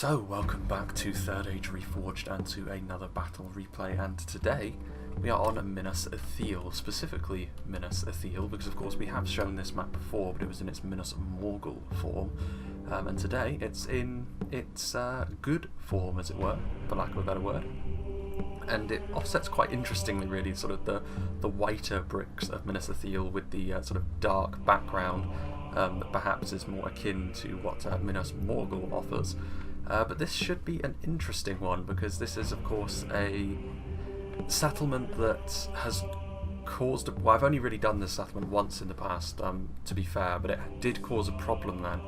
So, welcome back to Third Age Reforged and to another battle replay, and today we are on Minas Ithil, specifically Minas Ithil, because of course we have shown this map before, but it was in its Minas Morgul form, and today it's in its good form, as it were, for lack of a better word. And it offsets quite interestingly, really, sort of the whiter bricks of Minas Ithil with the sort of dark background that perhaps is more akin to what Minas Morgul offers. But this should be an interesting one, because this is, of course, a settlement that has caused... Well, I've only really done this settlement once in the past, to be fair, but it did cause a problem then.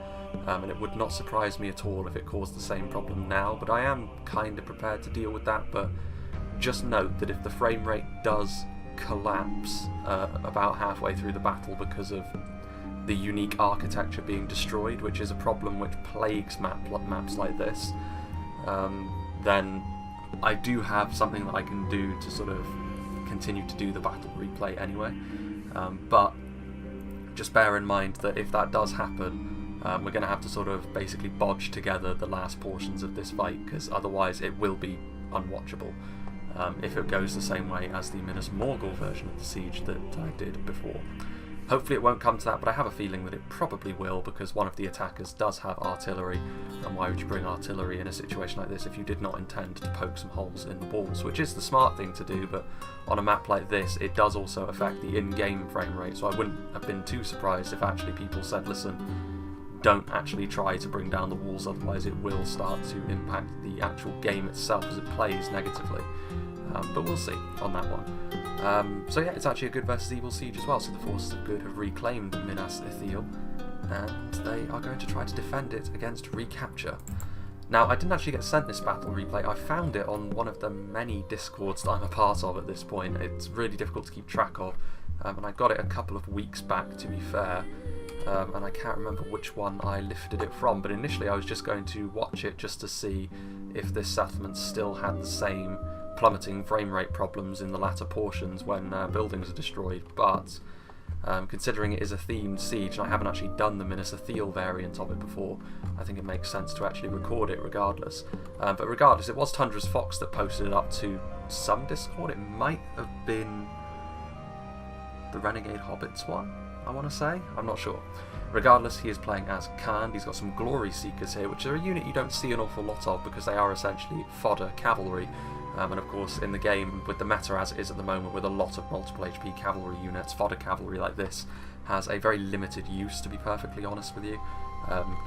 And it would not surprise me at all if it caused the same problem now, but I am kind of prepared to deal with that. But just note that if the frame rate does collapse about halfway through the battle because of the unique architecture being destroyed, which is a problem which plagues maps like this, then I do have something that I can do to sort of continue to do the battle replay anyway. But just bear in mind that if that does happen, we're going to have to sort of basically bodge together the last portions of this fight, because otherwise it will be unwatchable if it goes the same way as the Minas Morgul version of the siege that I did before. Hopefully it won't come to that, but I have a feeling that it probably will, because one of the attackers does have artillery, and why would you bring artillery in a situation like this if you did not intend to poke some holes in the walls, which is the smart thing to do, but on a map like this it does also affect the in-game frame rate, so I wouldn't have been too surprised if actually people said, listen, don't actually try to bring down the walls, otherwise it will start to impact the actual game itself as it plays negatively. But we'll see on that one. So yeah, it's actually a good versus evil siege as well, so the forces of good have reclaimed Minas Ithil, and they are going to try to defend it against recapture. Now, I didn't actually get sent this battle replay. I found it on one of the many discords that I'm a part of at this point. It's really difficult to keep track of, and I got it a couple of weeks back, to be fair, and I can't remember which one I lifted it from, but initially I was just going to watch it just to see if this settlement still had the same plummeting frame rate problems in the latter portions when buildings are destroyed, but considering it is a themed siege and I haven't actually done the Minas Ithil variant of it before, I think it makes sense to actually record it regardless. But regardless, it was Tundra's Fox that posted it up to some Discord. It might have been the Renegade Hobbits one, I want to say, I'm not sure. Regardless, he is playing as Khan. He's got some Glory Seekers here, which are a unit you don't see an awful lot of because they are essentially fodder cavalry. And of course, in the game, with the meta as it is at the moment, with a lot of multiple HP cavalry units, fodder cavalry like this has a very limited use, to be perfectly honest with you.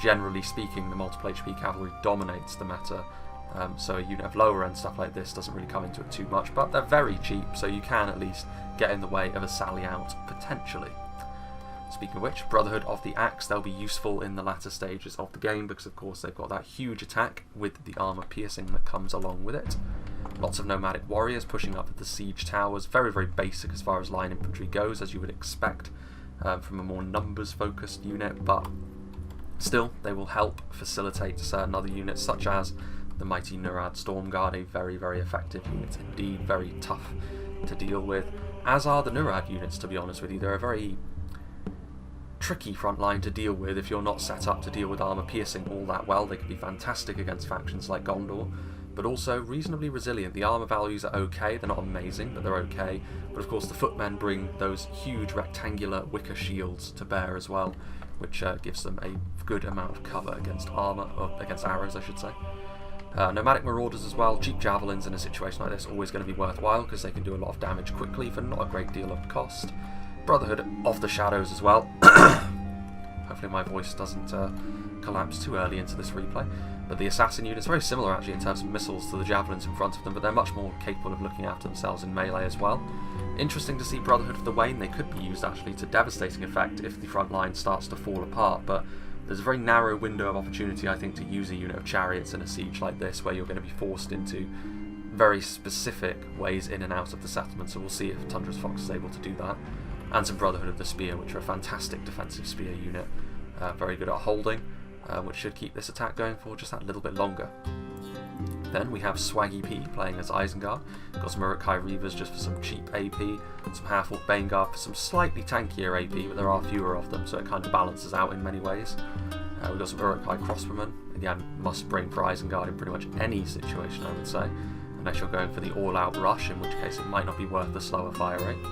Generally speaking, the multiple HP cavalry dominates the meta, so a unit of lower end stuff like this doesn't really come into it too much, but they're very cheap, so you can at least get in the way of a sally out, potentially. Speaking of which, Brotherhood of the Axe, they'll be useful in the latter stages of the game, because of course they've got that huge attack with the armour piercing that comes along with it. Lots of nomadic warriors pushing up at the siege towers, very, very basic as far as line infantry goes, as you would expect from a more numbers-focused unit, but still, they will help facilitate certain other units, such as the mighty Nurad Stormguard, a very, very effective unit indeed, very tough to deal with, as are the Nurad units, to be honest with you. They're a very tricky front line to deal with if you're not set up to deal with armour piercing all that well. They can be fantastic against factions like Gondor, but also reasonably resilient. The armour values are okay, they're not amazing, but they're okay. But of course the footmen bring those huge rectangular wicker shields to bear as well, which gives them a good amount of cover against armour, or against arrows I should say. Nomadic marauders as well, cheap javelins in a situation like this, always going to be worthwhile because they can do a lot of damage quickly for not a great deal of cost. Brotherhood of the Shadows as well. Hopefully my voice doesn't collapse too early into this replay. But the assassin units are very similar actually in terms of missiles to the javelins in front of them, but they're much more capable of looking after themselves in melee as well. Interesting to see Brotherhood of the Wain. They could be used actually to devastating effect if the front line starts to fall apart, but there's a very narrow window of opportunity, I think, to use a unit of chariots in a siege like this, where you're going to be forced into very specific ways in and out of the settlement, so we'll see if Tundra's Fox is able to do that. And some Brotherhood of the Spear, which are a fantastic defensive spear unit, very good at holding, which should keep this attack going for just that little bit longer. Then we have Swaggy P playing as Isengard. Got some Uruk-hai Reavers just for some cheap AP, some Half-Orc Baneguard for some slightly tankier AP, but there are fewer of them, so it kind of balances out in many ways. We've got some Uruk-hai Crossbowmen again, must bring for Isengard in pretty much any situation, I would say, unless you're going for the all-out rush, in which case it might not be worth the slower fire rate.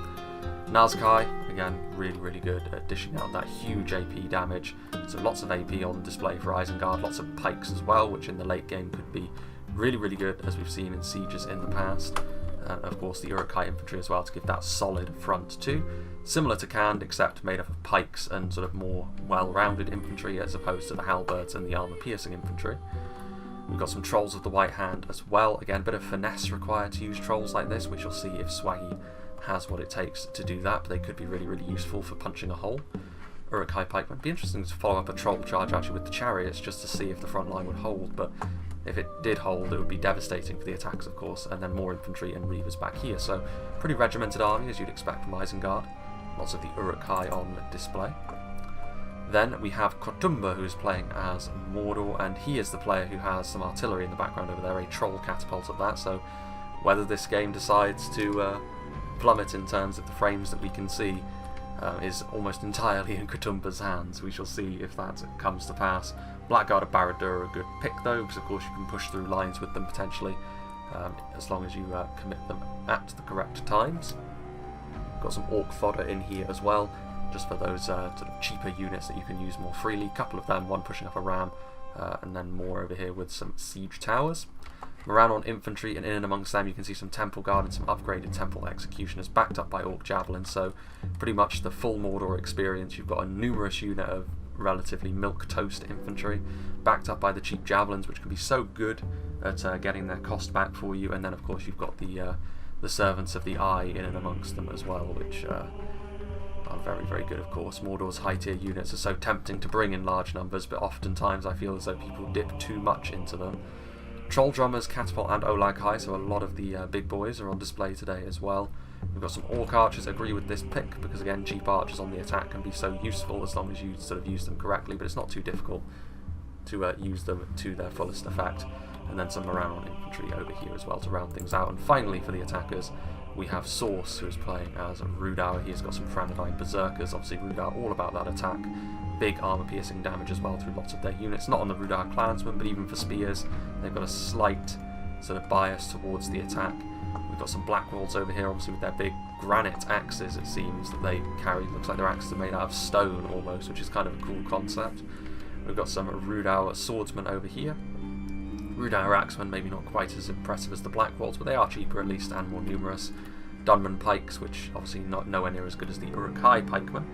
Nazkai, again, really good at dishing out that huge AP damage, so lots of AP on display for Isengard, lots of pikes as well, which in the late game could be really good, as we've seen in sieges in the past. And of course the Uruk-hai infantry as well to give that solid front too. Similar to Khand, except made up of pikes and sort of more well-rounded infantry as opposed to the halberds and the armour-piercing infantry. We've got some Trolls of the White Hand as well. Again, a bit of finesse required to use Trolls like this. We shall see if Swaggy has what it takes to do that, but they could be really useful for punching a hole. Uruk-hai pikemen. It'd be interesting to follow up a Troll charge actually with the chariots just to see if the front line would hold, but if it did hold, it would be devastating for the attacks, of course, and then more infantry and reavers back here. So, pretty regimented army, as you'd expect from Isengard. Lots of the Uruk-hai on display. Then we have Khazad-Dum, who's playing as Mordor, and he is the player who has some artillery in the background over there, a troll catapult at that, so whether this game decides to plummet in terms of the frames that we can see is almost entirely in Khazad-Dum's hands. We shall see if that comes to pass. Blackguard of Barad-dûr are a good pick though, because of course you can push through lines with them potentially, as long as you commit them at the correct times. Got some Orc fodder in here as well, just for those sort of cheaper units that you can use more freely. A couple of them, one pushing up a ram, and then more over here with some siege towers. Moran on infantry, and in and amongst them you can see some Temple Guard and some upgraded Temple Executioners backed up by Orc Javelins, so pretty much the full Mordor experience. You've got a numerous unit of relatively milquetoast infantry backed up by the cheap Javelins, which can be so good at getting their cost back for you, and then of course you've got the Servants of the Eye in and amongst them as well, which are very good, of course. Mordor's high tier units are so tempting to bring in large numbers, but oftentimes I feel as though people dip too much into them. Troll Drummers, Catapult and Olag-hai, so a lot of the big boys are on display today as well. We've got some Orc Archers. I agree with this pick, because again, cheap archers on the attack can be so useful as long as you sort of use them correctly, but it's not too difficult to use them to their fullest effect. And then some Moran on infantry over here as well to round things out. And finally for the attackers, we have Source, who is playing as Rhudaur. He has got some Franadine Berserkers. Obviously Rhudaur all about that attack. Big armour piercing damage as well through lots of their units. Not on the Rhudaur clansmen, but even for spears, they've got a slight sort of bias towards the attack. We've got some Black Walls over here, obviously with their big granite axes, it seems, that they carry. Looks like their axes are made out of stone almost, which is kind of a cool concept. We've got some Rhudaur swordsmen over here. Rhudaur axemen, maybe not quite as impressive as the Black Walls, but they are cheaper at least and more numerous. Dunman pikes, which obviously not nowhere near as good as the Uruk-hai pikemen,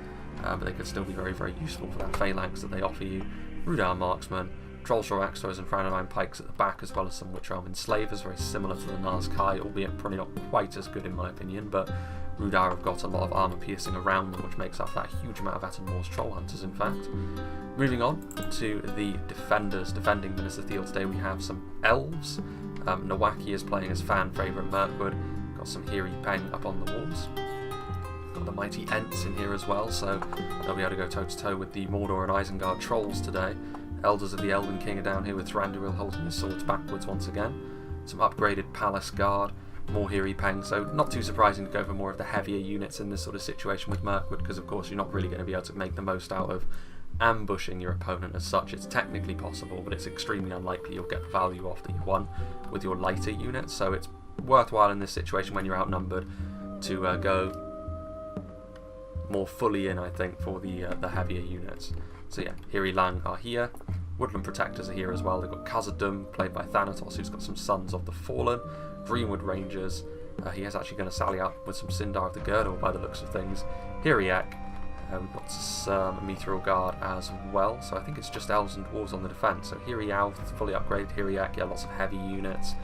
but they could still be very useful for that phalanx that they offer you. Rhudaur marksmen, Trollshaw axe throwers and Franadine pikes at the back, as well as some Witch Elm enslavers, very similar to the Nazkai, albeit probably not quite as good in my opinion, but Rhudaur have got a lot of armour piercing around them, which makes up that huge amount of Atten-Moore's Troll Hunters, in fact. Moving on to the defenders. Defending Minas Ithil today, we have some Elves. Nawaki is playing as fan favourite Mirkwood. Got some Hiri Peng up on the walls. Got the mighty Ents in here as well, so they'll be able to go toe to toe with the Mordor and Isengard trolls today. Elders of the Elven King are down here with Thranduil holding his swords backwards once again. Some upgraded Palace Guard, more Hiri Peng, so not too surprising to go for more of the heavier units in this sort of situation with Mirkwood, because of course you're not really going to be able to make the most out of ambushing your opponent as such. It's technically possible, but it's extremely unlikely you'll get the value off that you won with your lighter units, so it's worthwhile in this situation when you're outnumbered to go more fully in, I think, for the heavier units. So yeah, Hiri Lang are here. Woodland Protectors are here as well. They've got Khazad-Dum, played by Thanatos, who's got some Sons of the Fallen. Greenwood Rangers. He is actually going to sally out with some Sindar of the Girdle by the looks of things. Hiriak. We've got some Mithril Guard as well. So I think it's just Elves and Dwarves on the defence. So Hirial, fully upgraded Hiriak. Yeah, lots of heavy units.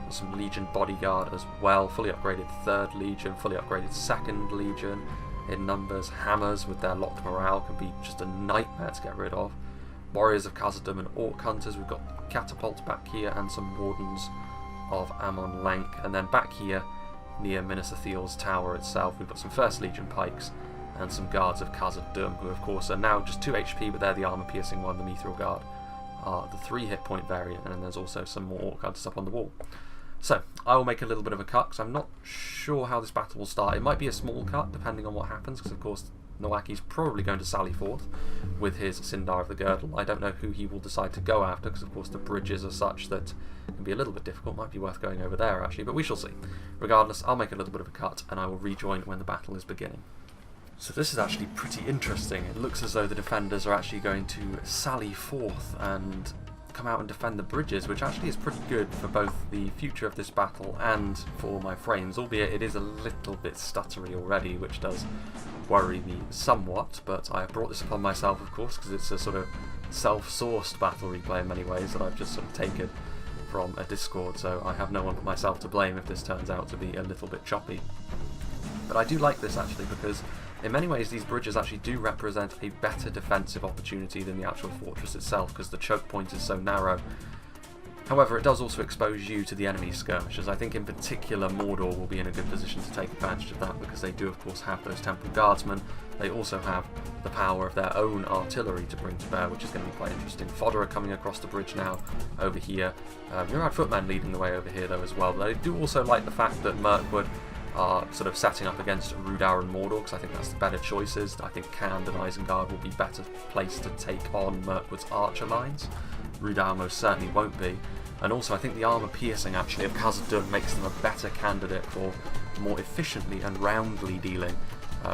Got some Legion Bodyguard as well. Fully upgraded 3rd Legion. Fully upgraded 2nd Legion. In numbers, Hammers with their locked morale can be just a nightmare to get rid of. Warriors of Khazad-Dum and Orc Hunters. We've got Catapults back here and some Wardens of Amon Lank. And then back here, near Minas Ithil's tower itself, we've got some 1st Legion Pikes and some Guards of Khazad-Dum, who of course are now just 2 HP, but they're the armour-piercing one. The Mithril Guard are the 3 hit point variant, and then there's also some more Orc Hunters up on the wall. So, I will make a little bit of a cut, because I'm not sure how this battle will start. It might be a small cut, depending on what happens, because of course Nowaki's probably going to sally forth with his Sindar of the Girdle. I don't know who he will decide to go after, because of course the bridges are such that it can be a little bit difficult. Might be worth going over there actually, but we shall see. Regardless, I'll make a little bit of a cut and I will rejoin when the battle is beginning. So this is actually pretty interesting. It looks as though the defenders are actually going to sally forth and come out and defend the bridges, which actually is pretty good for both the future of this battle and for my frames, albeit it is a little bit stuttery already, which does worry me somewhat, but I have brought this upon myself, of course, because it's a sort of self-sourced battle replay in many ways that I've just sort of taken from a Discord, so I have no one but myself to blame if this turns out to be a little bit choppy. But I do like this actually, because in many ways these bridges actually do represent a better defensive opportunity than the actual fortress itself, because the choke point is so narrow. However, it does also expose you to the enemy skirmishers. I think in particular Mordor will be in a good position to take advantage of that, because they do of course have those temple guardsmen. They also have the power of their own artillery to bring to bear, which is going to be quite interesting. Fodder are coming across the bridge now over here. Murad Footman leading the way over here though as well. But I do also like the fact that Mirkwood are sort of setting up against Rhudaur and Mordor, because I think that's the better choices. I think Khand and Isengard will be better placed to take on Mirkwood's archer lines. Rhudaur most certainly won't be. And also I think the armour piercing actually of Khazad-Dum makes them a better candidate for more efficiently and roundly dealing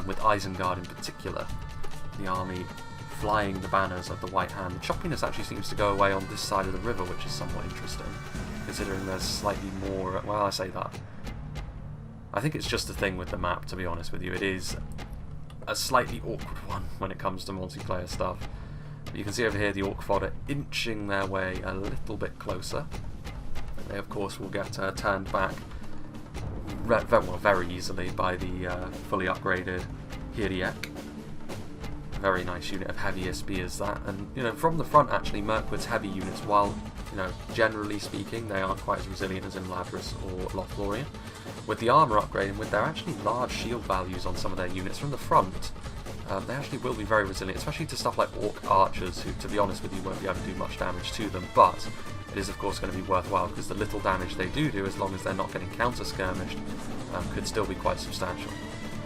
with Isengard in particular. The army flying the banners of the White Hand. The choppiness actually seems to go away on this side of the river, which is somewhat interesting, considering there's slightly more, well, I say that. I think it's just a thing with the map, to be honest with you. It is a slightly awkward one when it comes to multiplayer stuff. But you can see over here the Orc fodder inching their way a little bit closer. They of course will get turned back very easily by the fully upgraded Hiriek. Very nice unit of heavier spears that, and you know, from the front actually Mirkwood's heavy units, while you know generally speaking they aren't quite as resilient as in Ladris or Lothlorien, with the armour upgrade and with their actually large shield values on some of their units from the front, they actually will be very resilient, especially to stuff like Orc archers, who to be honest with you won't be able to do much damage to them, but it is of course going to be worthwhile because the little damage they do, as long as they're not getting counter skirmished, could still be quite substantial.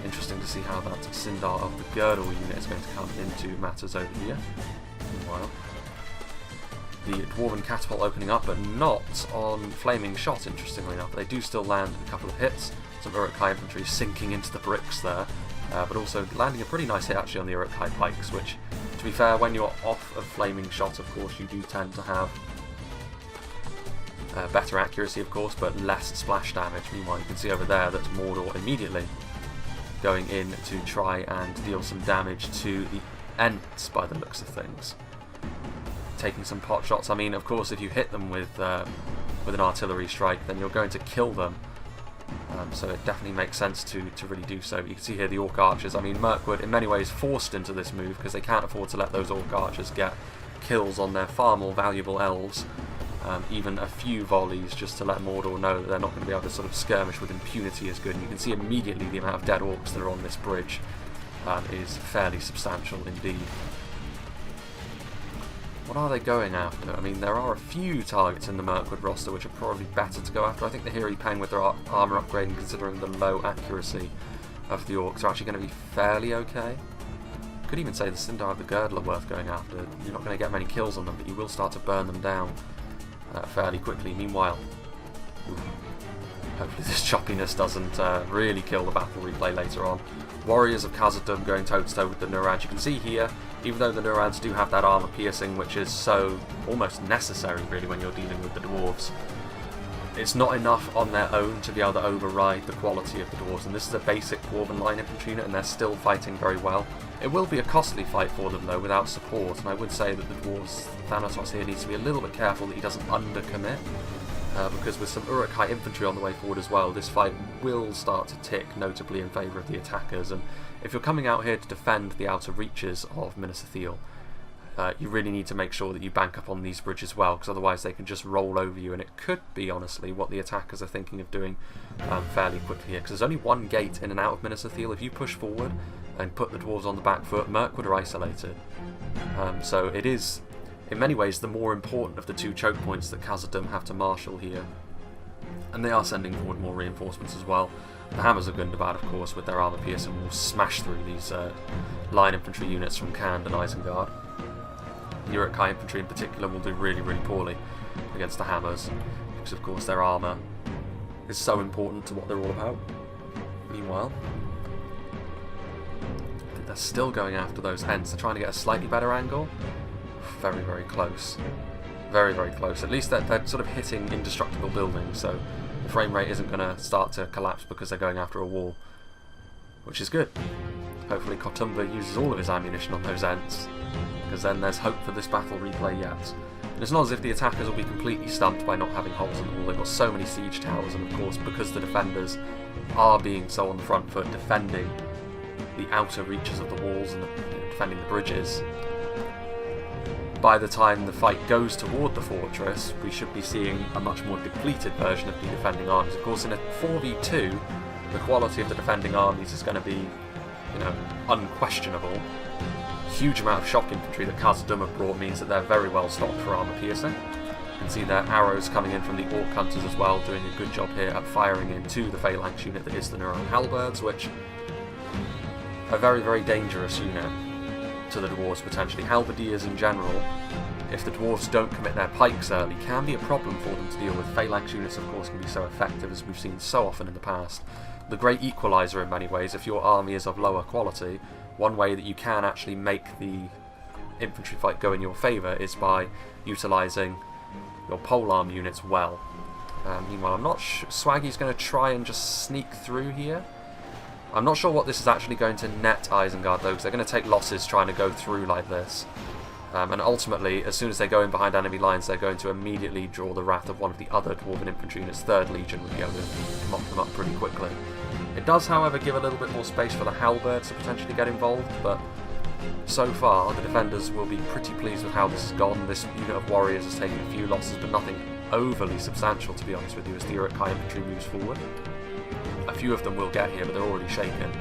Interesting to see how that Sindar of the Girdle unit is going to come into matters over here. Meanwhile, the Dwarven Catapult opening up, but not on Flaming Shot, interestingly enough. They do still land a couple of hits. Some Uruk-hai infantry sinking into the bricks there, but also landing a pretty nice hit actually on the Uruk-hai pikes, which, to be fair, when you're off of Flaming Shot, of course, you do tend to have better accuracy, of course, but less splash damage. Meanwhile, you can see over there that Mordor immediately going in to try and deal some damage to the Ents by the looks of things. Taking some pot shots. I mean, of course, if you hit them with an artillery strike, then you're going to kill them. So it definitely makes sense to really do so. You can see here the Orc archers. I mean, Mirkwood in many ways forced into this move because they can't afford to let those Orc archers get kills on their far more valuable elves. Even a few volleys just to let Mordor know that they're not going to be able to sort of skirmish with impunity is good. And you can see immediately the amount of dead orcs that are on this bridge is fairly substantial indeed. What are they going after? I mean, there are a few targets in the Mirkwood roster which are probably better to go after. I think the Hiri Pang with their armour upgrading, considering the low accuracy of the orcs, are actually going to be fairly okay. Could even say the Sindar of the Girdle are worth going after. You're not going to get many kills on them, but you will start to burn them down fairly quickly. Meanwhile, hopefully this choppiness doesn't really kill the battle replay later on. Warriors of Khazad-Dum going toe-to-toe with the Nurads. You can see here, even though the Nurads do have that armour piercing, which is so almost necessary really when you're dealing with the dwarves, it's not enough on their own to be able to override the quality of the dwarves, and this is a basic dwarven line infantry unit and they're still fighting very well. It will be a costly fight for them though without support, and I would say that the dwarves, Thanatos here needs to be a little bit careful that he doesn't undercommit, because with some Uruk-hai infantry on the way forward as well, this fight will start to tick notably in favour of the attackers, and if you're coming out here to defend the outer reaches of Minas Ithil, you really need to make sure that you bank up on these bridges well, because otherwise they can just roll over you, and it could be honestly what the attackers are thinking of doing fairly quickly here, because there's only one gate in and out of Minas Ithil. If you push forward and put the dwarves on the back foot, Mirkwood are isolated. So it is, in many ways, the more important of the two choke points that Khazad-Dum have to marshal here. And they are sending forward more reinforcements as well. The Hammers of Gundabad, of course, with their armour piercing, will smash through these line infantry units from Khand and Isengard. Uruk-hai infantry in particular will do really, really poorly against the Hammers, because of course their armour is so important to what they're all about. Meanwhile, I think they're still going after those Ents. They're trying to get a slightly better angle. Very, very close. Very, very close. At least they're sort of hitting indestructible buildings, so the frame rate isn't going to start to collapse because they're going after a wall, which is good. Hopefully Kotumba uses all of his ammunition on those Ents, because then there's hope for this battle replay yet. And it's not as if the attackers will be completely stumped by not having holes in the wall. They've got so many siege towers, and of course because the defenders are being so on the front foot defending the outer reaches of the walls and defending the bridges, by the time the fight goes toward the fortress, we should be seeing a much more depleted version of the defending armies. Of course, in a 4v2, the quality of the defending armies is going to be, unquestionable. Huge amount of shock infantry that Khazad-Dum have brought means that they're very well stocked for armour piercing. You can see their arrows coming in from the Orc Hunters as well, doing a good job here at firing into the Phalanx unit that is the Neuron Halberds, which are a very, very dangerous unit to the dwarves potentially. Halberdiers in general, if the dwarves don't commit their pikes early, can be a problem for them to deal with. Phalanx units of course can be so effective, as we've seen so often in the past. The great equaliser in many ways, if your army is of lower quality, one way that you can actually make the infantry fight go in your favour is by utilising your polearm units well. Meanwhile, I'm not Swaggy's going to try and just sneak through here. I'm not sure what this is actually going to net Isengard though, because they're going to take losses trying to go through like this. And ultimately, as soon as they go in behind enemy lines, they're going to immediately draw the wrath of one of the other Dwarven infantry units. 3rd Legion would be able to mop them up pretty quickly. It does, however, give a little bit more space for the Halberds to potentially get involved, but so far the defenders will be pretty pleased with how this has gone. This unit of warriors has taken a few losses, but nothing overly substantial, to be honest with you, as the Uruk-hai infantry moves forward. A few of them will get here, but they're already shaken.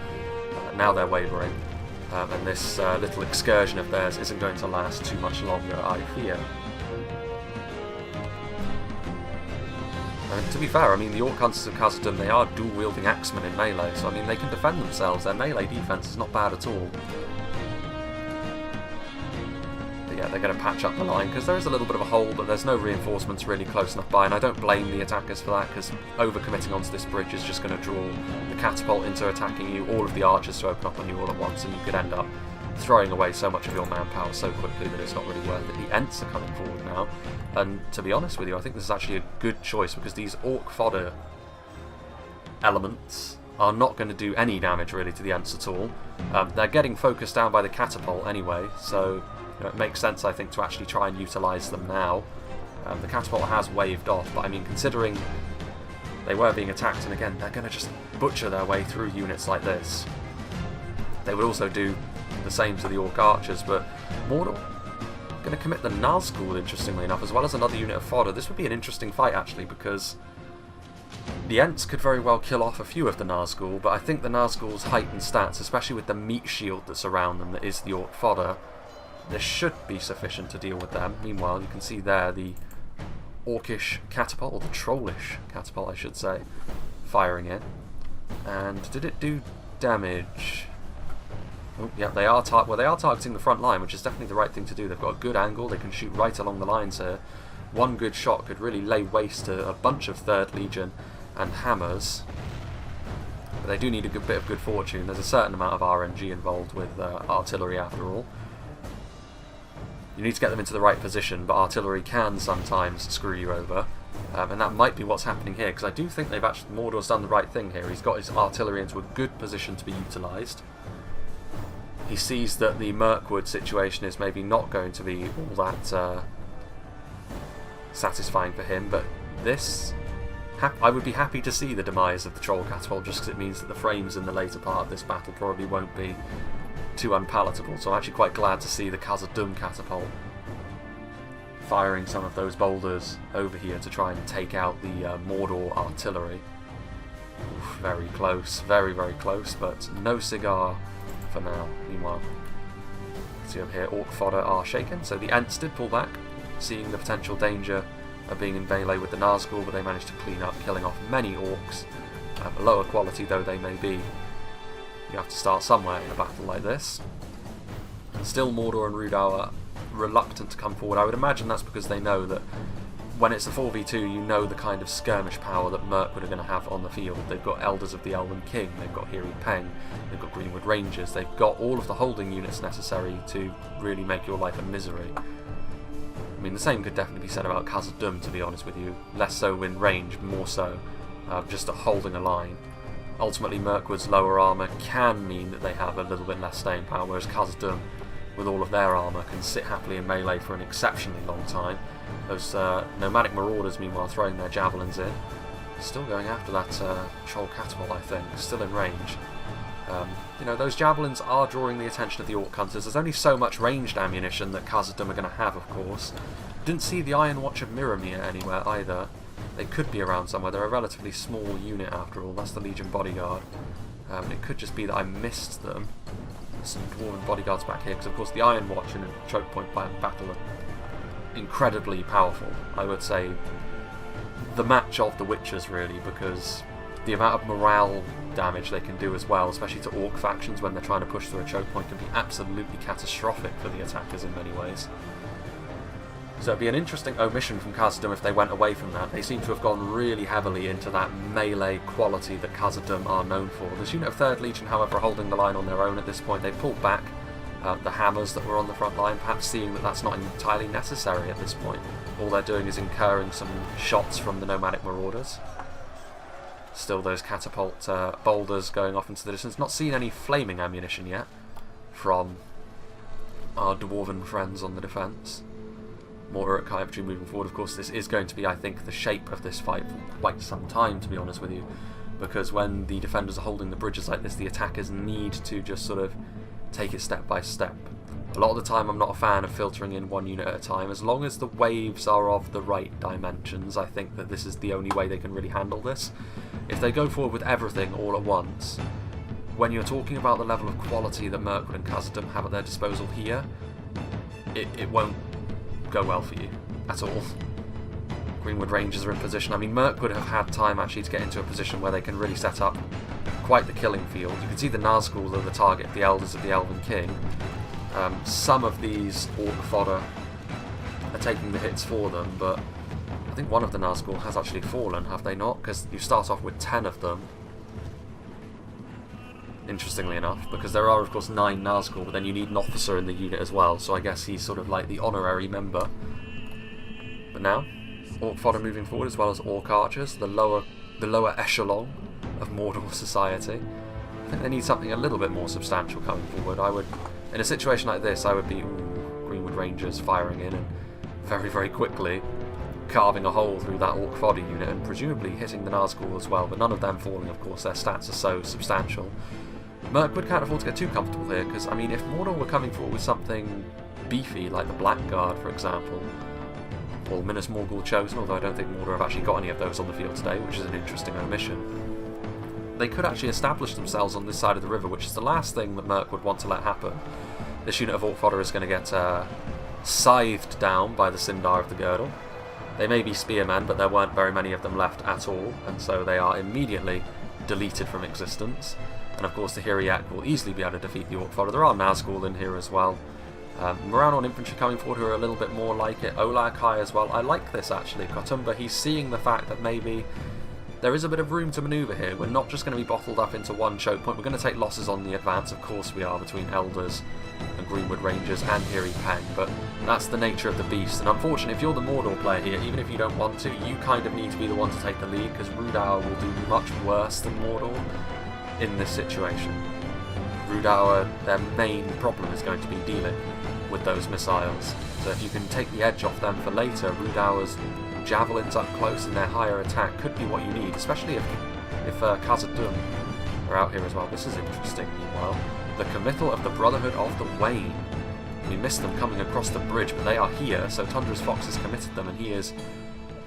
Now they're wavering, and this little excursion of theirs isn't going to last too much longer, I fear. And to be fair, I mean, the Orc Hunters of Khazad-Dum, they are dual-wielding axemen in melee, so I mean, they can defend themselves. Their melee defense is not bad at all. But yeah, they're going to patch up the line, because there is a little bit of a hole, but there's no reinforcements really close enough by, and I don't blame the attackers for that, because overcommitting onto this bridge is just going to draw the catapult into attacking you, all of the archers to open up on you all at once, and you could end up throwing away so much of your manpower so quickly that it's not really worth it. The Ents are coming forward now, and to be honest with you, I think this is actually a good choice, because these Orc fodder elements are not going to do any damage really to the Ents at all. They're getting focused down by the catapult anyway, so it makes sense, I think, to actually try and utilise them now. The catapult has waved off, but I mean, considering they were being attacked, and again, they're going to just butcher their way through units like this. They would also do the same to the Orc archers, but Mordor going to commit the Nazgul, interestingly enough, as well as another unit of fodder. This would be an interesting fight, actually, because the Ents could very well kill off a few of the Nazgul, but I think the Nazgul's heightened stats, especially with the meat shield that's around them that is the Orc fodder, this should be sufficient to deal with them. Meanwhile, you can see there the Orcish catapult, or the Trollish catapult, I should say, firing in. And did it do damage? Oh, yeah, they are targeting the front line, which is definitely the right thing to do. They've got a good angle, they can shoot right along the lines here. One good shot could really lay waste to a bunch of 3rd Legion and Hammers. But they do need a good bit of good fortune. There's a certain amount of RNG involved with artillery after all. You need to get them into the right position, but artillery can sometimes screw you over. And that might be what's happening here, because I do think they've actually, Mordor's done the right thing here. He's got his artillery into a good position to be utilised. He sees that the Mirkwood situation is maybe not going to be all that satisfying for him, but this, I would be happy to see the demise of the Troll Catapult, just because it means that the frames in the later part of this battle probably won't be too unpalatable. So I'm actually quite glad to see the Khazad-Dum Catapult firing some of those boulders over here to try and take out the Mordor artillery. Oof, very close, very, very close, but no cigar for now. Meanwhile, see over here, Orc fodder are shaken, so the Ents did pull back, seeing the potential danger being in melee with the Nazgul, but they managed to clean up, killing off many orcs. Lower quality though they may be, you have to start somewhere in a battle like this. Still, Mordor and Rhudaur are reluctant to come forward. I would imagine that's because they know that when it's a 4v2, you know the kind of skirmish power that Mirkwood are going to have on the field. They've got Elders of the Elven King, they've got Hiri Peng, they've got Greenwood Rangers, they've got all of the holding units necessary to really make your life a misery. I mean, the same could definitely be said about Khazad-Dum, to be honest with you. Less so in range, more so just holding a line. Ultimately, Mirkwood's lower armour can mean that they have a little bit less staying power, whereas Khazad-Dum, with all of their armour, can sit happily in melee for an exceptionally long time. Those nomadic marauders, meanwhile, throwing their javelins in. Still going after that troll catapult, I think. Still in range. You know, those javelins are drawing the attention of the orc hunters. There's only so much ranged ammunition that Khazad-Dum are going to have, of course. Didn't see the Iron Watch of Mirrormere anywhere either. They could be around somewhere. They're a relatively small unit after all. That's the Legion Bodyguard. It could just be that I missed them. There's some Dwarven bodyguards back here, because of course the Iron Watch in a choke point battle are incredibly powerful. I would say the match of the Witchers, really, because the amount of morale damage they can do as well, especially to orc factions when they're trying to push through a choke point, can be absolutely catastrophic for the attackers in many ways. So it'd be an interesting omission from Khazad-Dum if they went away from that. They seem to have gone really heavily into that melee quality that Khazad-Dum are known for. This unit of 3rd Legion, however, are holding the line on their own at this point. They pulled back the hammers that were on the front line, perhaps seeing that that's not entirely necessary at this point. All they're doing is incurring some shots from the nomadic marauders. Still those catapult boulders going off into the distance. Not seen any flaming ammunition yet from our dwarven friends on the defence. More Uruk-hai infantry moving forward. Of course, this is going to be, I think, the shape of this fight for quite some time, to be honest with you, because when the defenders are holding the bridges like this, the attackers need to just sort of take it step by step. A lot of the time, I'm not a fan of filtering in one unit at a time. As long as the waves are of the right dimensions, I think that this is the only way they can really handle this. If they go forward with everything all at once, when you're talking about the level of quality that Mirkwood and Khazad-Dum have at their disposal here, it won't go well for you at all. Greenwood Rangers are in position. I mean, Mirkwood have had time actually to get into a position where they can really set up quite the killing field. You can see the Nazgul are the target, the Elders of the Elven King. Some of these orc fodder are taking the hits for them, but I think one of the Nazgul has actually fallen, have they not? Because you start off with 10 of them, interestingly enough, because there are of course 9 Nazgul, but then you need an officer in the unit as well, so I guess he's sort of like the honorary member. But now, orc fodder moving forward, as well as orc archers, the lower echelon of Mordor society. I think they need something a little bit more substantial coming forward. In a situation like this, I would be Greenwood Rangers firing in and very, very quickly carving a hole through that orc fodder unit and presumably hitting the Nazgul as well, but none of them falling, of course. Their stats are so substantial. Mirkwood can't afford to get too comfortable here, because, I mean, if Mordor were coming forward with something beefy, like the Blackguard, for example, or Minas Morgul Chosen, although I don't think Mordor have actually got any of those on the field today, which is an interesting omission, they could actually establish themselves on this side of the river, which is the last thing that Mirkwood want to let happen. This unit of orc fodder is going to get scythed down by the Sindar of the Girdle. They may be spearmen, but there weren't very many of them left at all, and so they are immediately deleted from existence. And of course the Hiriak will easily be able to defeat the orc fodder. There are Nazgul in here as well. Moranon infantry coming forward who are a little bit more like it. Olak-hai as well. I like this actually. Kotumba, he's seeing the fact that maybe there is a bit of room to manoeuvre here. We're not just going to be bottled up into one choke point. We're going to take losses on the advance. Of course we are, between Elders and Greenwood Rangers and Hiri Peng, but that's the nature of the beast. And unfortunately, if you're the Mordor player here, even if you don't want to, you kind of need to be the one to take the lead, because Rhudaur will do much worse than Mordor in this situation. Rhudaur, their main problem is going to be dealing with those missiles. So if you can take the edge off them for later, Rhudaur's javelins up close and their higher attack could be what you need, especially if Khazad-Dum are out here as well. This is interesting, meanwhile. The committal of the Brotherhood of the Wain. We missed them coming across the bridge, but they are here, so Tundra's Fox has committed them, and he is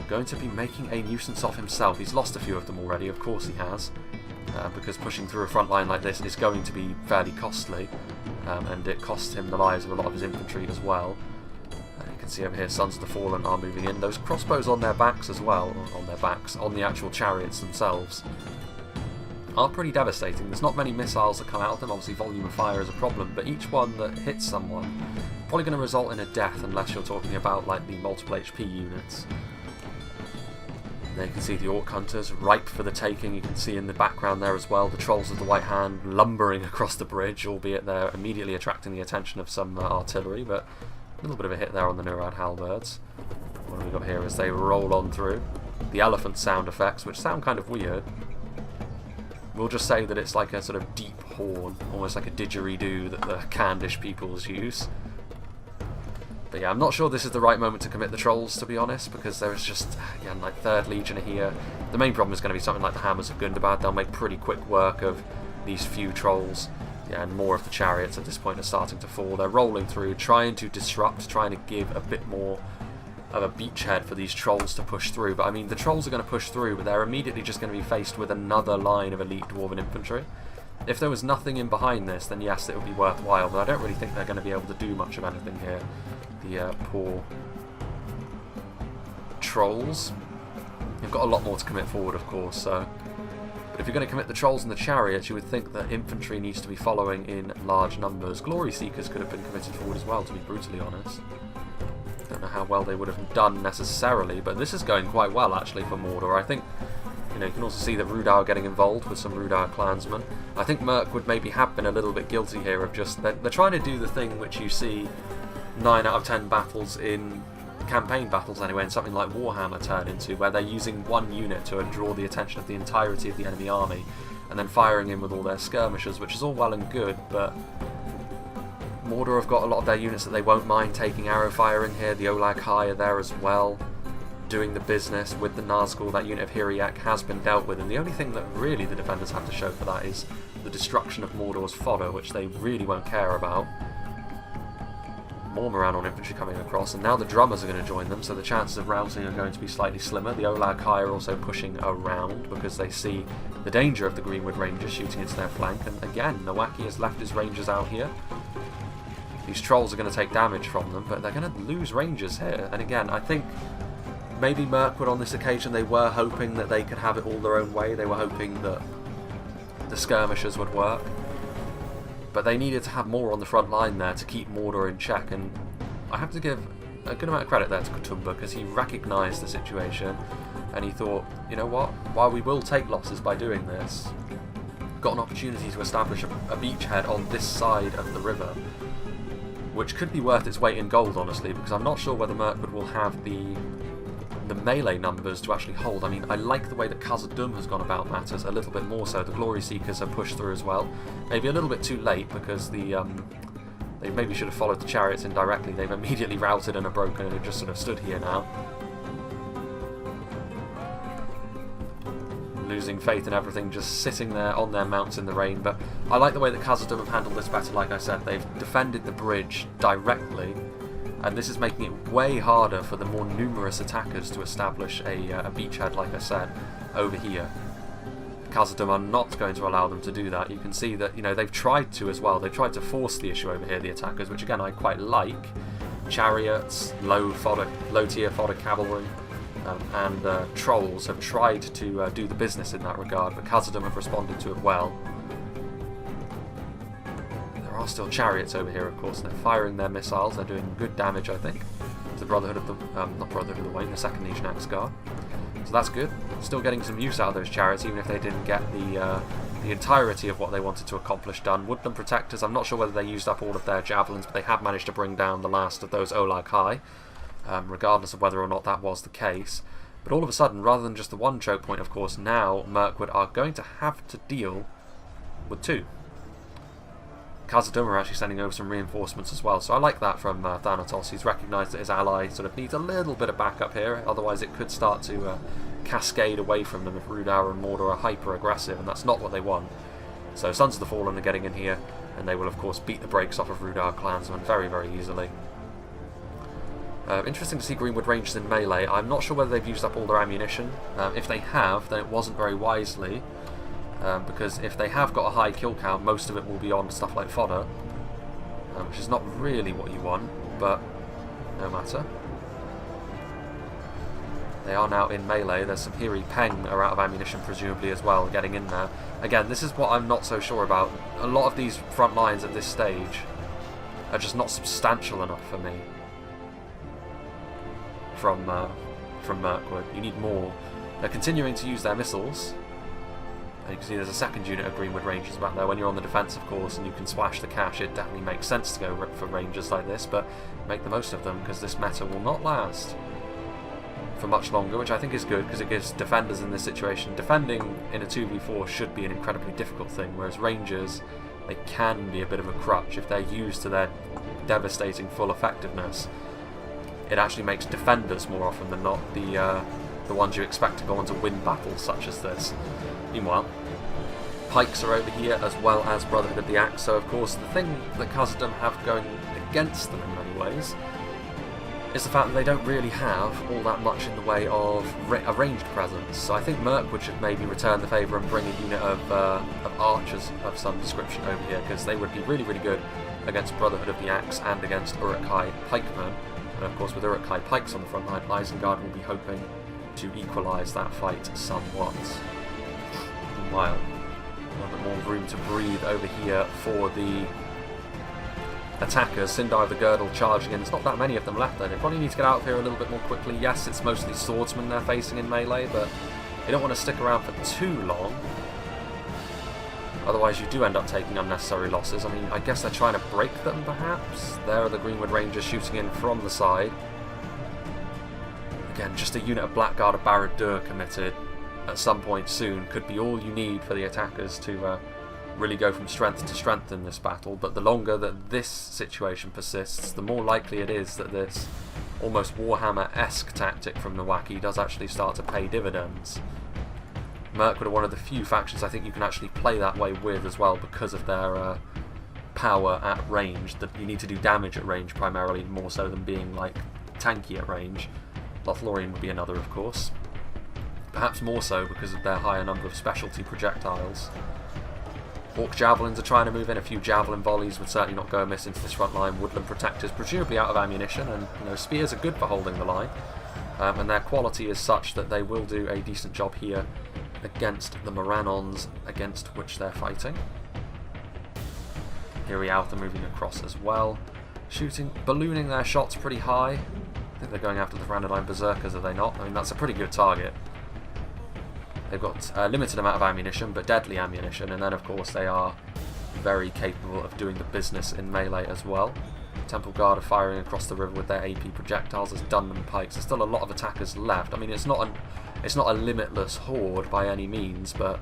going to be making a nuisance of himself. He's lost a few of them already, of course he has, because pushing through a front line like this is going to be fairly costly, and it costs him the lives of a lot of his infantry as well. You can see over here, Sons of the Fallen are moving in. Those crossbows on their backs as well, or on their backs, on the actual chariots themselves, are pretty devastating. There's not many missiles that come out of them. Obviously volume of fire is a problem, but each one that hits someone probably going to result in a death, unless you're talking about like the multiple HP units. There you can see the Orc Hunters ripe for the taking. You can see in the background there as well the Trolls of the White Hand lumbering across the bridge, albeit they're immediately attracting the attention of some artillery, but a little bit of a hit there on the Nurad Halberds. What have we got here as they roll on through? The elephant sound effects, which sound kind of weird. We'll just say that it's like a sort of deep horn, almost like a didgeridoo that the Candish peoples use. But yeah, I'm not sure this is the right moment to commit the Trolls, to be honest, because there's just, again, like 3rd Legion are here. The main problem is going to be something like the Hammers of Gundabad. They'll make pretty quick work of these few Trolls. Yeah, and more of the chariots at this point are starting to fall. They're rolling through, trying to disrupt, trying to give a bit more of a beachhead for these Trolls to push through. But I mean, the Trolls are going to push through, but they're immediately just going to be faced with another line of elite Dwarven infantry. If there was nothing in behind this, then yes, it would be worthwhile, but I don't really think they're going to be able to do much of anything here. The poor Trolls. They've got a lot more to commit forward, of course, so... But if you're going to commit the Trolls and the chariots, you would think that infantry needs to be following in large numbers. Glory Seekers could have been committed forward as well, to be brutally honest. Don't know how well they would have done necessarily, but this is going quite well actually for Mordor. I think, you know, you can also see that Rhudaur are getting involved with some Rhudaur clansmen. I think Mirkwood maybe have been a little bit guilty here of just, they're trying to do the thing which you see 9 out of 10 battles in campaign battles anyway, and something like Warhammer turn into, where they're using one unit to draw the attention of the entirety of the enemy army, and then firing in with all their skirmishers, which is all well and good, but Mordor have got a lot of their units that they won't mind taking arrow fire in here. The Olag High are there as well, doing the business with the Nazgul. That unit of Hiriak has been dealt with, and the only thing that really the defenders have to show for that is the destruction of Mordor's fodder, which they really won't care about. More Morannon infantry coming across, and now the drummers are going to join them, so the chances of routing are going to be slightly slimmer. The Olag High are also pushing around because they see the danger of the Greenwood Rangers shooting into their flank, and again, Nowaki has left his Rangers out here. These Trolls are going to take damage from them, but they're going to lose Rangers here, and again, I think maybe Mirkwood on this occasion, they were hoping that they could have it all their own way. They were hoping that the skirmishers would work. But they needed to have more on the front line there to keep Mordor in check, and I have to give a good amount of credit there to K'Tumba, because he recognised the situation and he thought, you know what, while we will take losses by doing this, got an opportunity to establish a beachhead on this side of the river, which could be worth its weight in gold, honestly, because I'm not sure whether Mirkwood will have the melee numbers to actually hold. I mean, I like the way that Khazad-Dum has gone about matters, a little bit more so. The Glory Seekers have pushed through as well. Maybe a little bit too late, because they maybe should have followed the chariots in directly. They've immediately routed and are broken and have just sort of stood here now, losing faith in everything, just sitting there on their mounts in the rain. But I like the way that Khazad-Dum have handled this better. Like I said, they've defended the bridge directly, and this is making it way harder for the more numerous attackers to establish a beachhead, like I said, over here. Khazad-Dum are not going to allow them to do that. You can see that, you know, they've tried to as well. They've tried to force the issue over here, the attackers, which again I quite like. Chariots, low-tier fodder cavalry, and Trolls have tried to do the business in that regard, but Khazad-Dum have responded to it well. There are still chariots over here, of course, and they're firing their missiles. They're doing good damage, I think, to the Brotherhood of the... not Brotherhood of the Wain, the 2nd Legion Isengard. So that's good. Still getting some use out of those chariots, even if they didn't get the entirety of what they wanted to accomplish done. Woodland Protectors, I'm not sure whether they used up all of their javelins, but they have managed to bring down the last of those Olag High, regardless of whether or not that was the case. But all of a sudden, rather than just the one choke point, of course, now Mirkwood are going to have to deal with 2. Khazad-Dum are actually sending over some reinforcements as well, so I like that from Thanatos. He's recognised that his ally sort of needs a little bit of backup here, otherwise it could start to cascade away from them if Rhudaur and Mordor are hyper-aggressive, and that's not what they want. So Sons of the Fallen are getting in here, and they will of course beat the brakes off of Rhudaur clansmen very, very easily. Interesting to see Greenwood Rangers in melee. I'm not sure whether they've used up all their ammunition. If they have, then it wasn't very wisely. Because if they have got a high kill count, most of it will be on stuff like fodder, which is not really what you want, but no matter. They are now in melee. There's some Hiri Peng are out of ammunition presumably as well, getting in there. Again, this is what I'm not so sure about. A lot of these front lines at this stage are just not substantial enough for me. From Mirkwood. You need more. They're continuing to use their missiles. And you can see there's a second unit of Greenwood Rangers back there. When you're on the defence, of course, and you can splash the cash, it definitely makes sense to go for Rangers like this, but make the most of them, because this meta will not last for much longer, which I think is good, because it gives defenders in this situation, defending in a 2v4 should be an incredibly difficult thing, whereas Rangers, they can be a bit of a crutch if they're used to their devastating full effectiveness. It actually makes defenders more often than not the ones you expect to go on to win battles such as this. Meanwhile, pikes are over here as well as Brotherhood of the Axe, so of course the thing that Khazad-Dum have going against them in many ways is the fact that they don't really have all that much in the way of a ranged presence. So I think Mirkwood should maybe return the favour and bring a unit of archers of some description over here, because they would be really, really good against Brotherhood of the Axe and against Uruk-hai pikemen. And of course with Uruk-hai pikes on the front line, Isengard will be hoping to equalise that fight somewhat. Meanwhile, a little bit more room to breathe over here for the attackers. Sindar of the Girdle charging in. There's not that many of them left though. They probably need to get out of here a little bit more quickly. Yes, it's mostly swordsmen they're facing in melee, but they don't want to stick around for too long. Otherwise you do end up taking unnecessary losses. I mean, I guess they're trying to break them perhaps. There are the Greenwood Rangers shooting in from the side. Again, just a unit of Blackguard of Rhudaur committed at some point soon could be all you need for the attackers to really go from strength to strength in this battle, but the longer that this situation persists, the more likely it is that this almost Warhammer-esque tactic from Nawaki does actually start to pay dividends. Mirkwood are one of the few factions I think you can actually play that way with as well, because of their power at range, that you need to do damage at range primarily, more so than being like tanky at range. Lothlorien would be another, of course. Perhaps more so because of their higher number of specialty projectiles. Orc Javelins are trying to move in. A few Javelin volleys would certainly not go amiss into this front line. Woodland Protectors, presumably out of ammunition, and spears are good for holding the line. And their quality is such that they will do a decent job here against the Moranons against which they're fighting. Hiri Alpha moving across as well. Ballooning their shots pretty high. I think they're going after the Ranadine Berserkers, are they not? I mean, that's a pretty good target. They've got a limited amount of ammunition, but deadly ammunition, and then of course they are very capable of doing the business in melee as well. Temple Guard are firing across the river with their AP projectiles. There's Dunman pikes. There's still a lot of attackers left. I mean, it's not a limitless horde by any means, but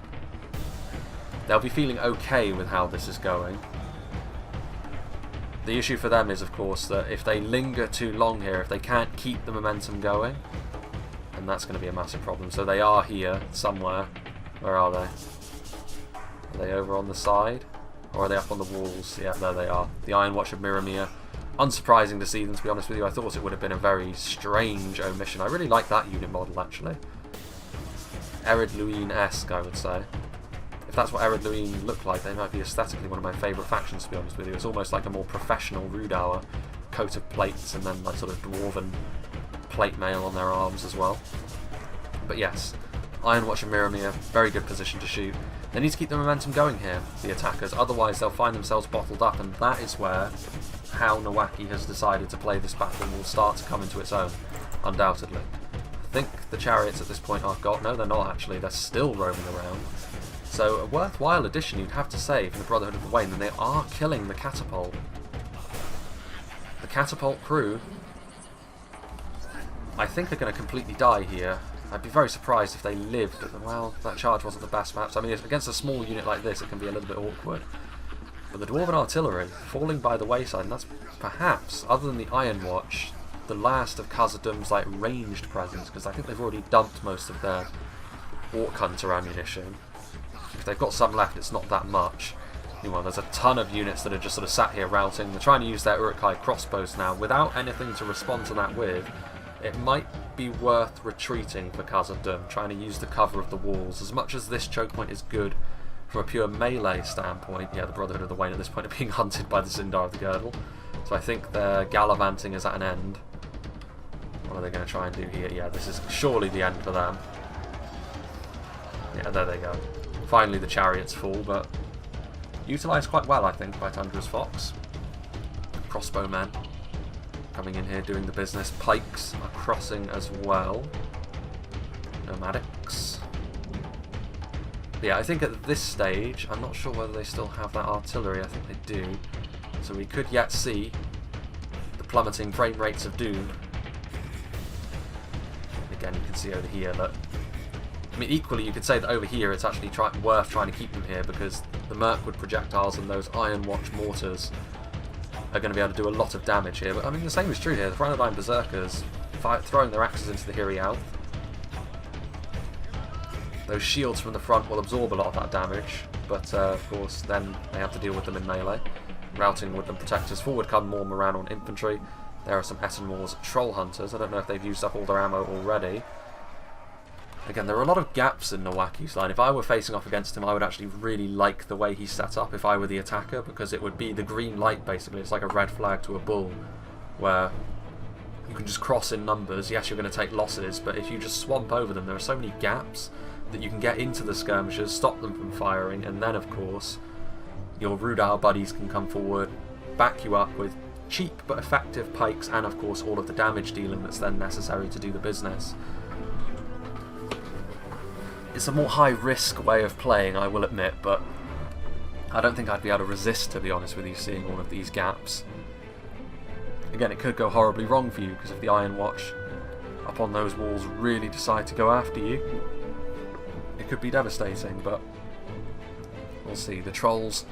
they'll be feeling okay with how this is going. The issue for them is, of course, that if they linger too long here, if they can't keep the momentum going, then that's going to be a massive problem. So they are here somewhere. Where are they? Are they over on the side? Or are they up on the walls? Yeah, there they are. The Iron Watch of Miramir. Unsurprising to see them, to be honest with you. I thought it would have been a very strange omission. I really like that unit model, actually. Ered Luin-esque, I would say. If that's what Ered Luin looked like, they might be aesthetically one of my favourite factions, to be honest with you. It's almost like a more professional Rhudaur coat of plates and then like sort of dwarven plate mail on their arms as well. But yes, Iron Watch and Miramir, very good position to shoot. They need to keep the momentum going here, the attackers, otherwise they'll find themselves bottled up, and that is where how Nawaki has decided to play this battle will start to come into its own, undoubtedly. I think the chariots at this point are gone. No, they're not actually, they're still roaming around. So a worthwhile addition, you'd have to say, from the Brotherhood of the Wain, and they are killing the catapult. The catapult crew, I think, are going to completely die here. I'd be very surprised if they lived. Well, that charge wasn't the best, perhaps. I mean, against a small unit like this, it can be a little bit awkward. But the Dwarven Artillery, falling by the wayside, and that's perhaps, other than the Iron Watch, the last of Khazad-Dum's like ranged presence, because I think they've already dumped most of their Orc Hunter ammunition. If they've got some left, it's not that much. Meanwhile, there's a ton of units that are just sort of sat here routing. They're trying to use their Uruk-hai crossbows now, without anything to respond to that with. It might be worth retreating for Khazad-Dum, trying to use the cover of the walls. As much as this choke point is good from a pure melee standpoint, yeah, the Brotherhood of the Wain at this point are being hunted by the Sindar of the Girdle. So I think their gallivanting is at an end. What are they going to try and do here? Yeah, this is surely the end for them. Yeah, there they go. Finally the chariots fall, but utilised quite well, I think, by Tundra's Fox. Crossbowmen coming in here doing the business. Pikes are crossing as well. Nomadics. But yeah, I think at this stage, I'm not sure whether they still have that artillery. I think they do. So we could yet see the plummeting frame rates of Doom. Again, you can see over here that... I mean, equally, you could say that over here it's actually worth trying to keep them here because the Mirkwood projectiles and those Iron Watch mortars are going to be able to do a lot of damage here. But I mean, the same is true here. The Rhudaur Berserkers throwing their axes into the Hiri-Alth. Those shields from the front will absorb a lot of that damage, but of course then they have to deal with them in melee. Routing Woodland Protectors. Forward come more Morannon infantry. There are some Essenmoor's Troll Hunters. I don't know if they've used up all their ammo already. Again, there are a lot of gaps in Nowaki's line. If I were facing off against him, I would actually really like the way he's set up if I were the attacker, because it would be the green light, basically. It's like a red flag to a bull, where you can just cross in numbers. Yes, you're going to take losses, but if you just swamp over them, there are so many gaps that you can get into the skirmishers, stop them from firing, and then, of course, your Rhudaur buddies can come forward, back you up with cheap but effective pikes, and, of course, all of the damage dealing that's then necessary to do the business. It's a more high-risk way of playing, I will admit, but I don't think I'd be able to resist, to be honest with you, seeing all of these gaps. Again, it could go horribly wrong for you, because if the Iron Watch up on those walls really decide to go after you, it could be devastating, but we'll see. The Trolls,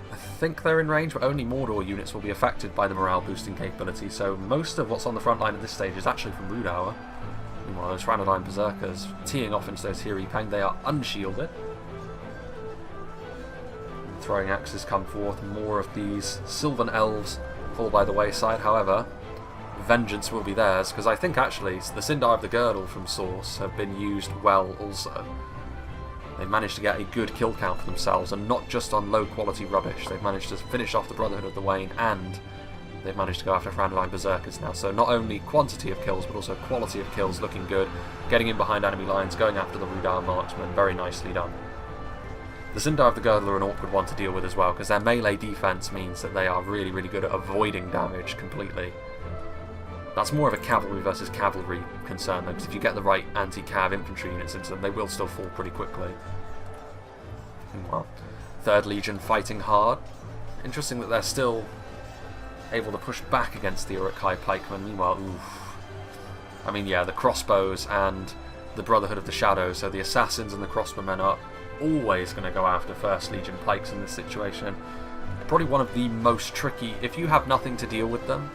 I think they're in range, but only Mordor units will be affected by the morale boosting capability, so most of what's on the front line at this stage is actually from Rhudaur. Meanwhile, those Rhudaur Berserkers teeing off into those Hiri Pang, they are unshielded. And throwing axes come forth, more of these Sylvan Elves fall by the wayside, however, vengeance will be theirs, because I think actually the Sindar of the Girdle from Source have been used well also. They've managed to get a good kill count for themselves, and not just on low quality rubbish. They've managed to finish off the Brotherhood of the Wain, and they've managed to go after Rhudaur Berserkers now. So not only quantity of kills, but also quality of kills looking good. Getting in behind enemy lines, going after the Rhudaur marksmen, very nicely done. The Sindar of the Girdle are an awkward one to deal with as well, because their melee defense means that they are really, really good at avoiding damage completely. That's more of a cavalry versus cavalry concern, though, because if you get the right anti-cav infantry units into them, they will still fall pretty quickly. Well, 3rd Legion fighting hard. Interesting that they're still able to push back against the Uruk-hai pikemen. Meanwhile, oof. I mean, yeah, the crossbows and the Brotherhood of the Shadow, so the assassins and the crossbowmen are always going to go after 1st Legion pikes in this situation. Probably one of the most tricky, if you have nothing to deal with them,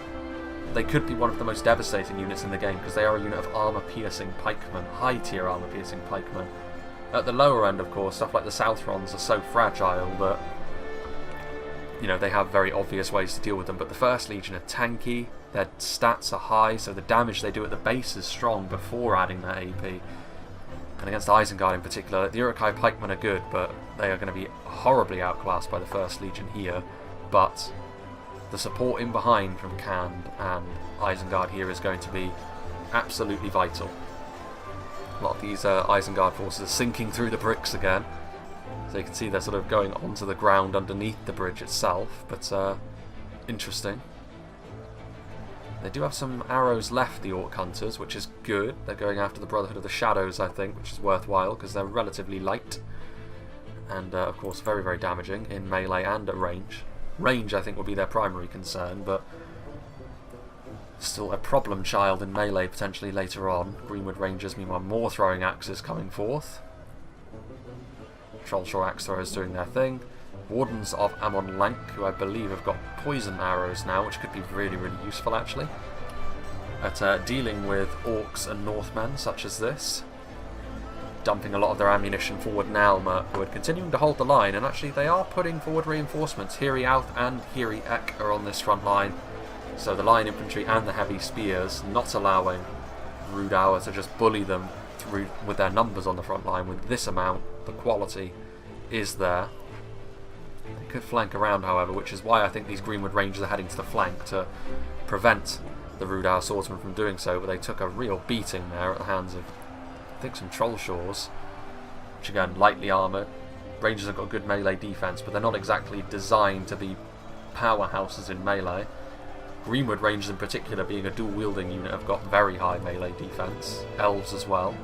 they could be one of the most devastating units in the game, because they are a unit of armour-piercing pikemen, high-tier armour-piercing pikemen. At the lower end, of course, stuff like the Southrons are so fragile that, you know, they have very obvious ways to deal with them, but the 1st Legion are tanky, their stats are high, so the damage they do at the base is strong before adding that AP. And against Isengard in particular, the Uruk-hai pikemen are good, but they are going to be horribly outclassed by the 1st Legion here, but the support in behind from Khand and Isengard here is going to be absolutely vital. A lot of these Isengard forces are sinking through the bricks again. So you can see they're sort of going onto the ground underneath the bridge itself, but interesting. They do have some arrows left, the Orc Hunters, which is good. They're going after the Brotherhood of the Shadows, I think, which is worthwhile because they're relatively light. And, of course, very, very damaging in melee and at range. Range, I think, will be their primary concern, but still a problem child in melee potentially later on. Greenwood Rangers, meanwhile, more throwing axes coming forth. Trollshaw axe throwers doing their thing. Wardens of Amon Lank, who I believe have got poison arrows now, which could be really, really useful actually at dealing with orcs and northmen such as this. Dumping a lot of their ammunition forward now, Mirkwood, continuing to hold the line, and actually they are putting forward reinforcements. Hiri-Alth and Hiri-Ek are on this front line, so the line infantry and the heavy spears, not allowing Rhudaur to just bully them through with their numbers on the front line. With this amount, the quality is there. They could flank around, however, which is why I think these Greenwood Rangers are heading to the flank to prevent the Rhudaur swordsmen from doing so, but they took a real beating there at the hands of, I think, some troll shores, which again, lightly armoured. Rangers have got good melee defense, but they're not exactly designed to be powerhouses in melee. Greenwood Rangers in particular, being a dual-wielding unit, have got very high melee defense. Elves as well.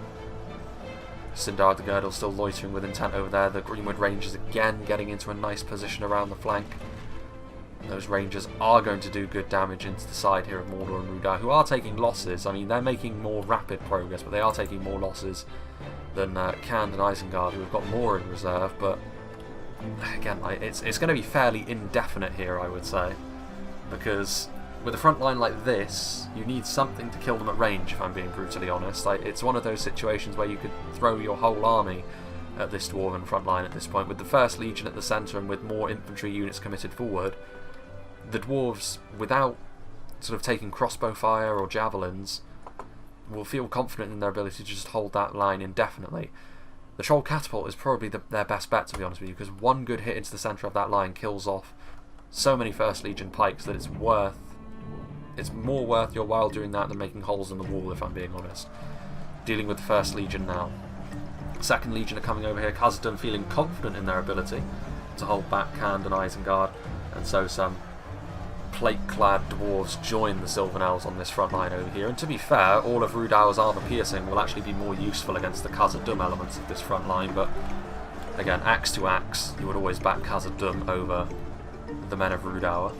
Isengard the Girdle still loitering with intent over there. The Greenwood Rangers again getting into a nice position around the flank. And those Rangers are going to do good damage into the side here of Mordor and Rhudaur, who are taking losses. I mean, they're making more rapid progress, but they are taking more losses than Khand and Isengard, who have got more in reserve. But again, it's going to be fairly indefinite here, I would say, because with a front line like this, you need something to kill them at range, if I'm being brutally honest. It's one of those situations where you could throw your whole army at this dwarven front line at this point. With the First Legion at the centre and with more infantry units committed forward, the dwarves, without sort of taking crossbow fire or javelins, will feel confident in their ability to just hold that line indefinitely. The Troll Catapult is probably their best bet, to be honest with you, because one good hit into the centre of that line kills off so many First Legion pikes that it's more worth your while doing that than making holes in the wall, if I'm being honest. Dealing with the First Legion now. Second Legion are coming over here. Khazad-Dum feeling confident in their ability to hold back Khand and Isengard, and so some plate-clad dwarves join the Sylvan Elves on this front line over here. And to be fair, all of Rhudaur's armour piercing will actually be more useful against the Khazad-Dum elements of this front line, but again, axe to axe, you would always back Khazad-Dum over the men of Rhudaur.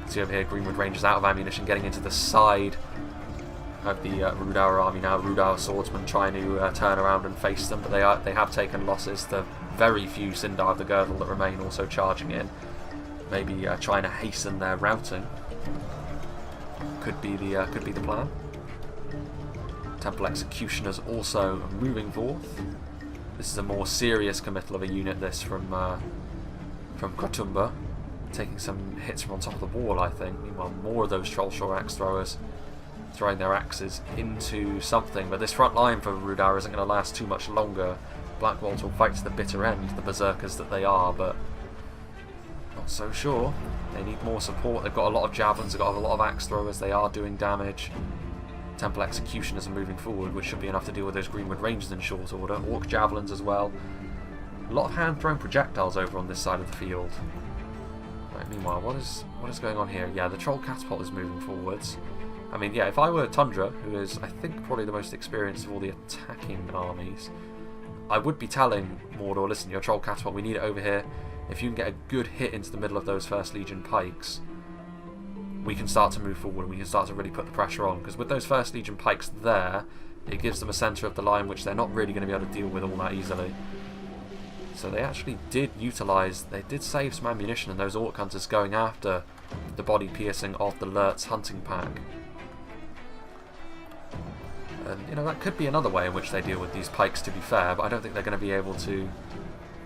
See over here, Greenwood Rangers out of ammunition, getting into the side of the Rhudaur army now. Rhudaur swordsmen trying to turn around and face them, but they have taken losses. The very few Sindar of the Girdle that remain also charging in, maybe trying to hasten their routing. Could be the plan. Temple Executioners also moving forth. This is a more serious committal of a unit. This from Khartumba, taking some hits from on top of the wall, I think. Meanwhile, more of those Trollshore axe throwers throwing their axes into something. But this front line for Rhudaur isn't going to last too much longer. Blackwalls will fight to the bitter end, the berserkers that they are, but not so sure. They need more support. They've got a lot of javelins, they've got a lot of axe throwers, they are doing damage. Temple Executioners are moving forward, which should be enough to deal with those Greenwood Rangers in short order. Orc javelins as well. A lot of hand-thrown projectiles over on this side of the field. Right, meanwhile, what is going on here? Yeah, the Troll Catapult is moving forwards. I mean, yeah, if I were Tundra, who is, I think, probably the most experienced of all the attacking armies, I would be telling Mordor, listen, your Troll Catapult, we need it over here. If you can get a good hit into the middle of those First Legion pikes, we can start to move forward and we can start to really put the pressure on. Because with those First Legion pikes there, it gives them a centre of the line which they're not really going to be able to deal with all that easily. So they actually did utilise, they did save some ammunition, and those Orc Hunters going after the body piercing of the Lurtz hunting pack. And, you know, that could be another way in which they deal with these pikes, to be fair, but I don't think they're going to be able to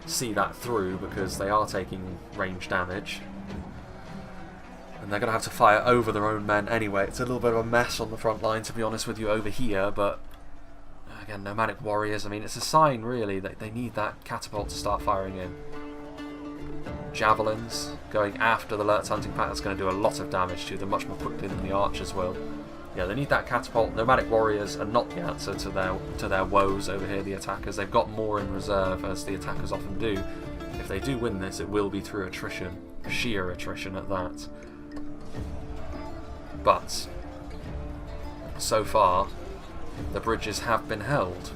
see that through because they are taking range damage. And they're going to have to fire over their own men anyway. It's a little bit of a mess on the front line, to be honest with you, over here, but again, nomadic warriors, I mean, it's a sign, really, that they need that catapult to start firing in. Javelins going after the Lurtz hunting pack, that's going to do a lot of damage to them, much more quickly than the archers will. Yeah, they need that catapult. Nomadic warriors are not the answer to their woes over here, the attackers. They've got more in reserve, as the attackers often do. If they do win this, it will be through attrition. Sheer attrition at that. But so far, the bridges have been held.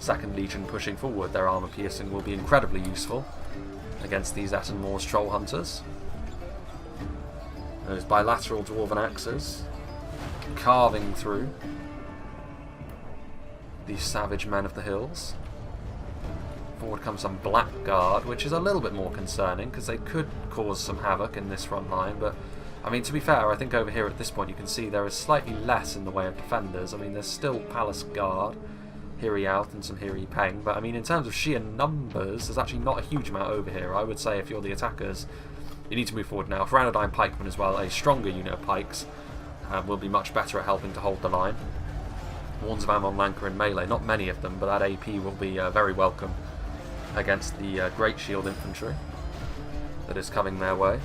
Second Legion pushing forward. Their armour piercing will be incredibly useful against these Etten Moor's troll hunters. Those bilateral dwarven axes carving through these savage men of the hills. Forward comes some Blackguard, which is a little bit more concerning because they could cause some havoc in this front line, but I mean, to be fair, I think over here at this point you can see there is slightly less in the way of defenders. I mean, there's still Palace Guard, Hiri Out and some Hiri Peng, but I mean, in terms of sheer numbers, there's actually not a huge amount over here. I would say if you're the attackers, you need to move forward now. For Anodyne Pikemen as well, a stronger unit of pikes will be much better at helping to hold the line. Warns of Amon Lanka in melee, not many of them, but that AP will be very welcome against the Great Shield infantry that is coming their way.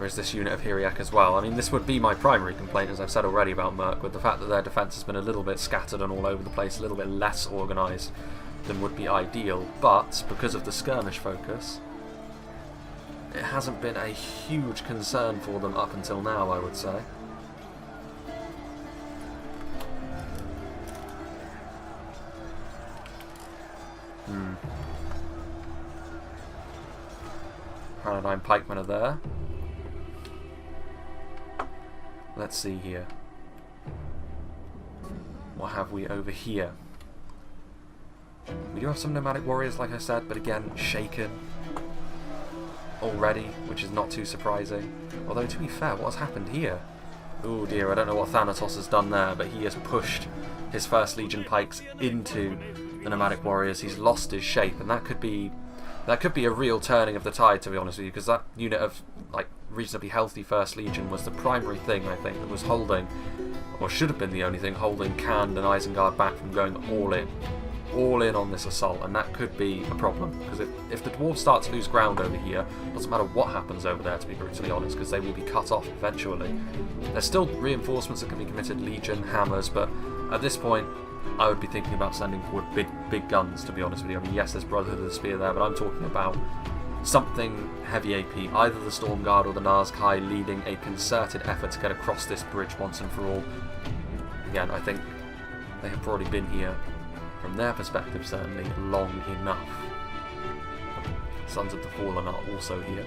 There is this unit of Hiriak as well. I mean, this would be my primary complaint, as I've said already about Mirkwood. The fact that their defence has been a little bit scattered and all over the place, a little bit less organised than would be ideal. But, because of the skirmish focus, it hasn't been a huge concern for them up until now, I would say. Paradigm pikemen are there. Let's see here. What have we over here? We do have some nomadic warriors, like I said, but again, shaken already, which is not too surprising. Although, to be fair, what has happened here? Oh dear, I don't know what Thanatos has done there, but he has pushed his First Legion pikes into the nomadic warriors. He's lost his shape, and that could be a real turning of the tide, to be honest with you, because that unit of like reasonably healthy First Legion was the primary thing, I think, that was holding, or should have been the only thing, holding Khand and Isengard back from going all in on this assault, and that could be a problem, because if the dwarves start to lose ground over here, it doesn't matter what happens over there, to be brutally honest, because they will be cut off eventually. There's still reinforcements that can be committed, Legion, hammers, but at this point I would be thinking about sending forward big guns, to be honest with you. I mean, yes, there's Brotherhood of the Spear there, but I'm talking about something heavy AP, either the Storm Guard or the Nazkai leading a concerted effort to get across this bridge once and for all. Again, I think they have probably been here, from their perspective certainly, long enough. Sons of the Fallen are also here,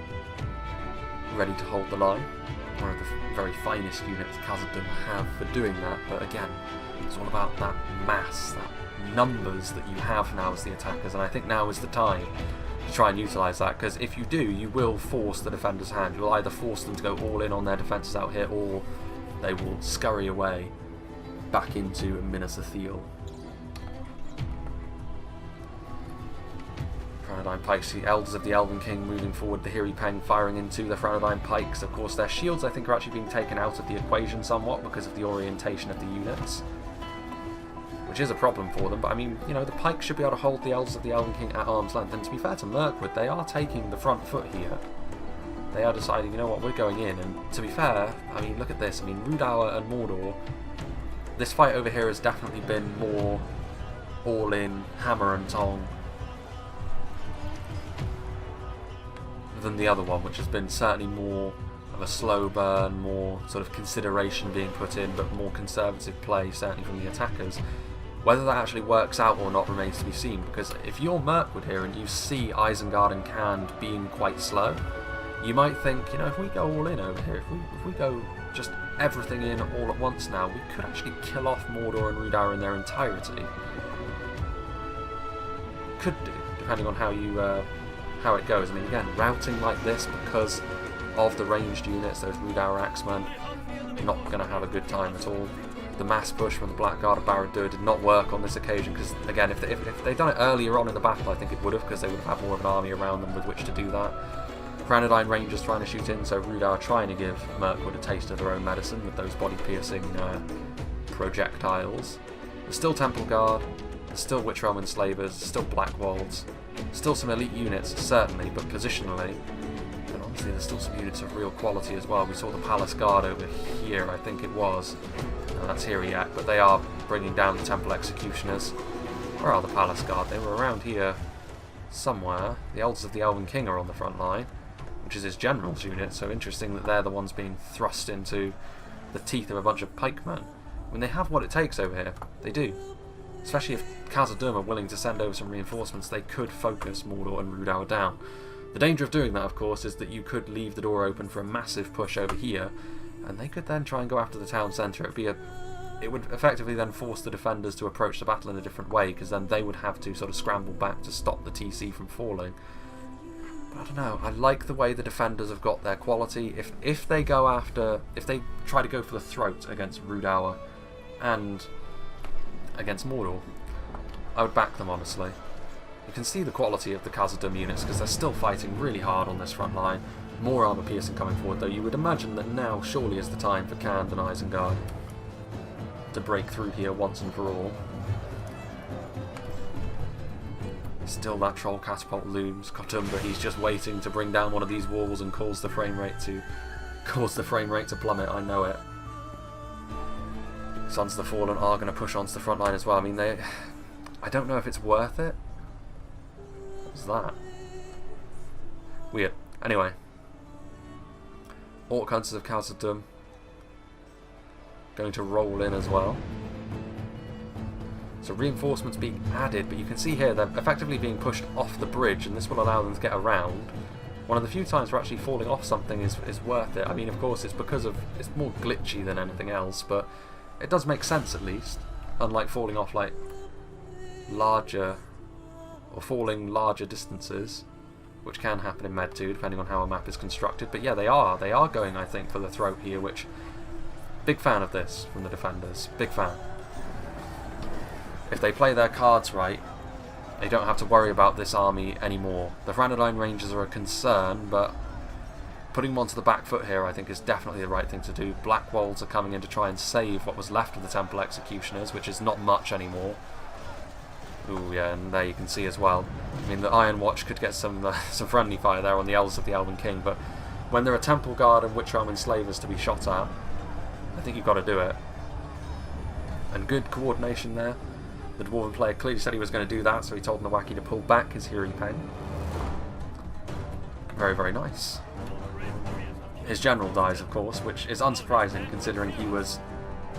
ready to hold the line. One of the very finest units Khazad-Dum have for doing that, but again, it's all about that mass, that numbers that you have now as the attackers, and I think now is the time to try and utilise that, because if you do, you will force the defenders' hand. You'll either force them to go all in on their defences out here, or they will scurry away back into Minas Ithil. Franodyne Pikes, the Elders of the Elven King moving forward, the Hiri Peng firing into the Franodyne Pikes. Of course, their shields, I think, are actually being taken out of the equation somewhat because of the orientation of the units, which is a problem for them. But I mean, you know, the Pikes should be able to hold the Elders of the Elven King at arm's length, and to be fair to Mirkwood, they are taking the front foot here. They are deciding, you know what, we're going in, and to be fair, I mean, look at this. I mean, Rhudaur and Mordor, this fight over here has definitely been more all-in, hammer and tong, than the other one, which has been certainly more of a slow burn, more sort of consideration being put in, but more conservative play, certainly from the attackers. Whether that actually works out or not remains to be seen, because if you're Mirkwood here and you see Isengard and Khand being quite slow, you might think, you know, if we go all in over here, if we go just everything in all at once now, we could actually kill off Mordor and Rhudaur in their entirety. Could do, depending on how you how it goes. I mean, again, routing like this because of the ranged units, those Rhudaur Axemen, not going to have a good time at all. The mass push from the Blackguard of Barad-dûr did not work on this occasion, because again, if they'd done it earlier on in the battle, I think it would have, because they would have had more of an army around them with which to do that. Franodyne Rangers trying to shoot in, so Rhudaur trying to give Mirkwood a taste of their own medicine with those body-piercing projectiles. There's still Temple Guard, there's still Witch Realm Enslavers, still Blackwolds, still some elite units, certainly, but positionally, and honestly, there's still some units of real quality as well. We saw the Palace Guard over here, I think it was, and that's Hiriak, but they are bringing down the Temple Executioners. Where are the Palace Guard? They were around here somewhere. The Elders of the Elven King are on the front line, which is his general's unit, so interesting that they're the ones being thrust into the teeth of a bunch of pikemen. I mean, they have what it takes over here. They do. Especially if Khazad-Dum are willing to send over some reinforcements, they could focus Mordor and Rhudaur down. The danger of doing that, of course, is that you could leave the door open for a massive push over here, and they could then try and go after the town centre. It would effectively then force the defenders to approach the battle in a different way, because then they would have to sort of scramble back to stop the TC from falling. But I don't know, I like the way the defenders have got their quality. If they try to go for the throat against Rhudaur and against Mordor, I would back them, honestly. You can see the quality of the Khazad-Dum units, because they're still fighting really hard on this front line. More armour piercing coming forward, though. You would imagine that now surely is the time for Khand and Isengard to break through here once and for all. Still that troll catapult looms. Khatumba, he's just waiting to bring down one of these walls and cause the frame rate to cause the frame rate to plummet, I know it. Sons of the Fallen are going to push onto the front line as well. I mean, I don't know if it's worth it. What's that? Weird. Anyway. Orc Hunters of Khazad-Dum going to roll in as well. So reinforcements being added, but you can see here they're effectively being pushed off the bridge, and this will allow them to get around. One of the few times where actually falling off something is worth it. I mean, of course, it's because of it's more glitchy than anything else, but it does make sense at least. Unlike falling off like larger or falling larger distances, which can happen in Med 2 depending on how a map is constructed. But yeah, they are going, I think, for the throat here, which big fan of this from the defenders. Big fan. If they play their cards right, they don't have to worry about this army anymore. The Rhudaur Rangers are a concern, but putting them onto the back foot here I think is definitely the right thing to do. Black Wolves are coming in to try and save what was left of the Temple Executioners, which is not much anymore. Ooh, yeah, and there you can see as well. I mean, the Iron Watch could get some friendly fire there on the Elders of the Elven King, but when there are Temple Guard and Witch Realm Enslavers to be shot at, I think you've got to do it. And good coordination there. The Dwarven player clearly said he was going to do that, so he told Nawaki to pull back his Hearing Pen. Very, very nice. His general dies, of course, which is unsurprising considering he was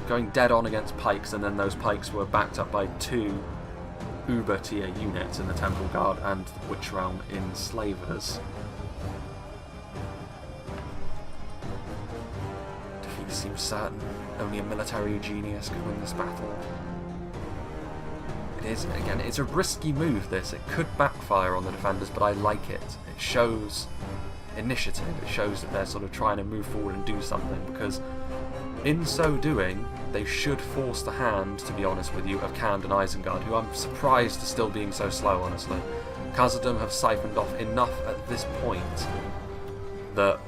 going dead on against pikes, and then those pikes were backed up by 2 Uber tier units in the Temple Guard and the Witch Realm Enslavers. Defeat seems certain. Only a military genius could win this battle. It is, again, it's a risky move this. It could backfire on the defenders, but I like it. It shows initiative. It shows that they're sort of trying to move forward and do something, because in so doing, they should force the hand, to be honest with you, of Khand and Isengard, who I'm surprised are still being so slow, honestly. Khazad-Dum have siphoned off enough at this point that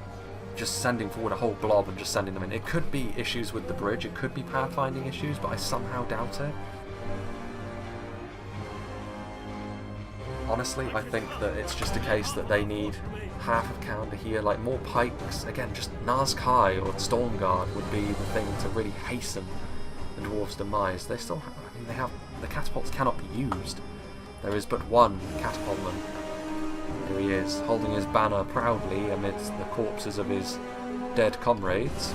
just sending forward a whole blob and just sending them in. It could be issues with the bridge, it could be pathfinding issues, but I somehow doubt it. Honestly, I think that it's just a case that they need half of counter here, like more pikes. Again, just Nazkai or Stormguard would be the thing to really hasten the dwarves' demise. They still have, I mean, they have, the catapults cannot be used. There is but one catapultman. Here he is, holding his banner proudly amidst the corpses of his dead comrades.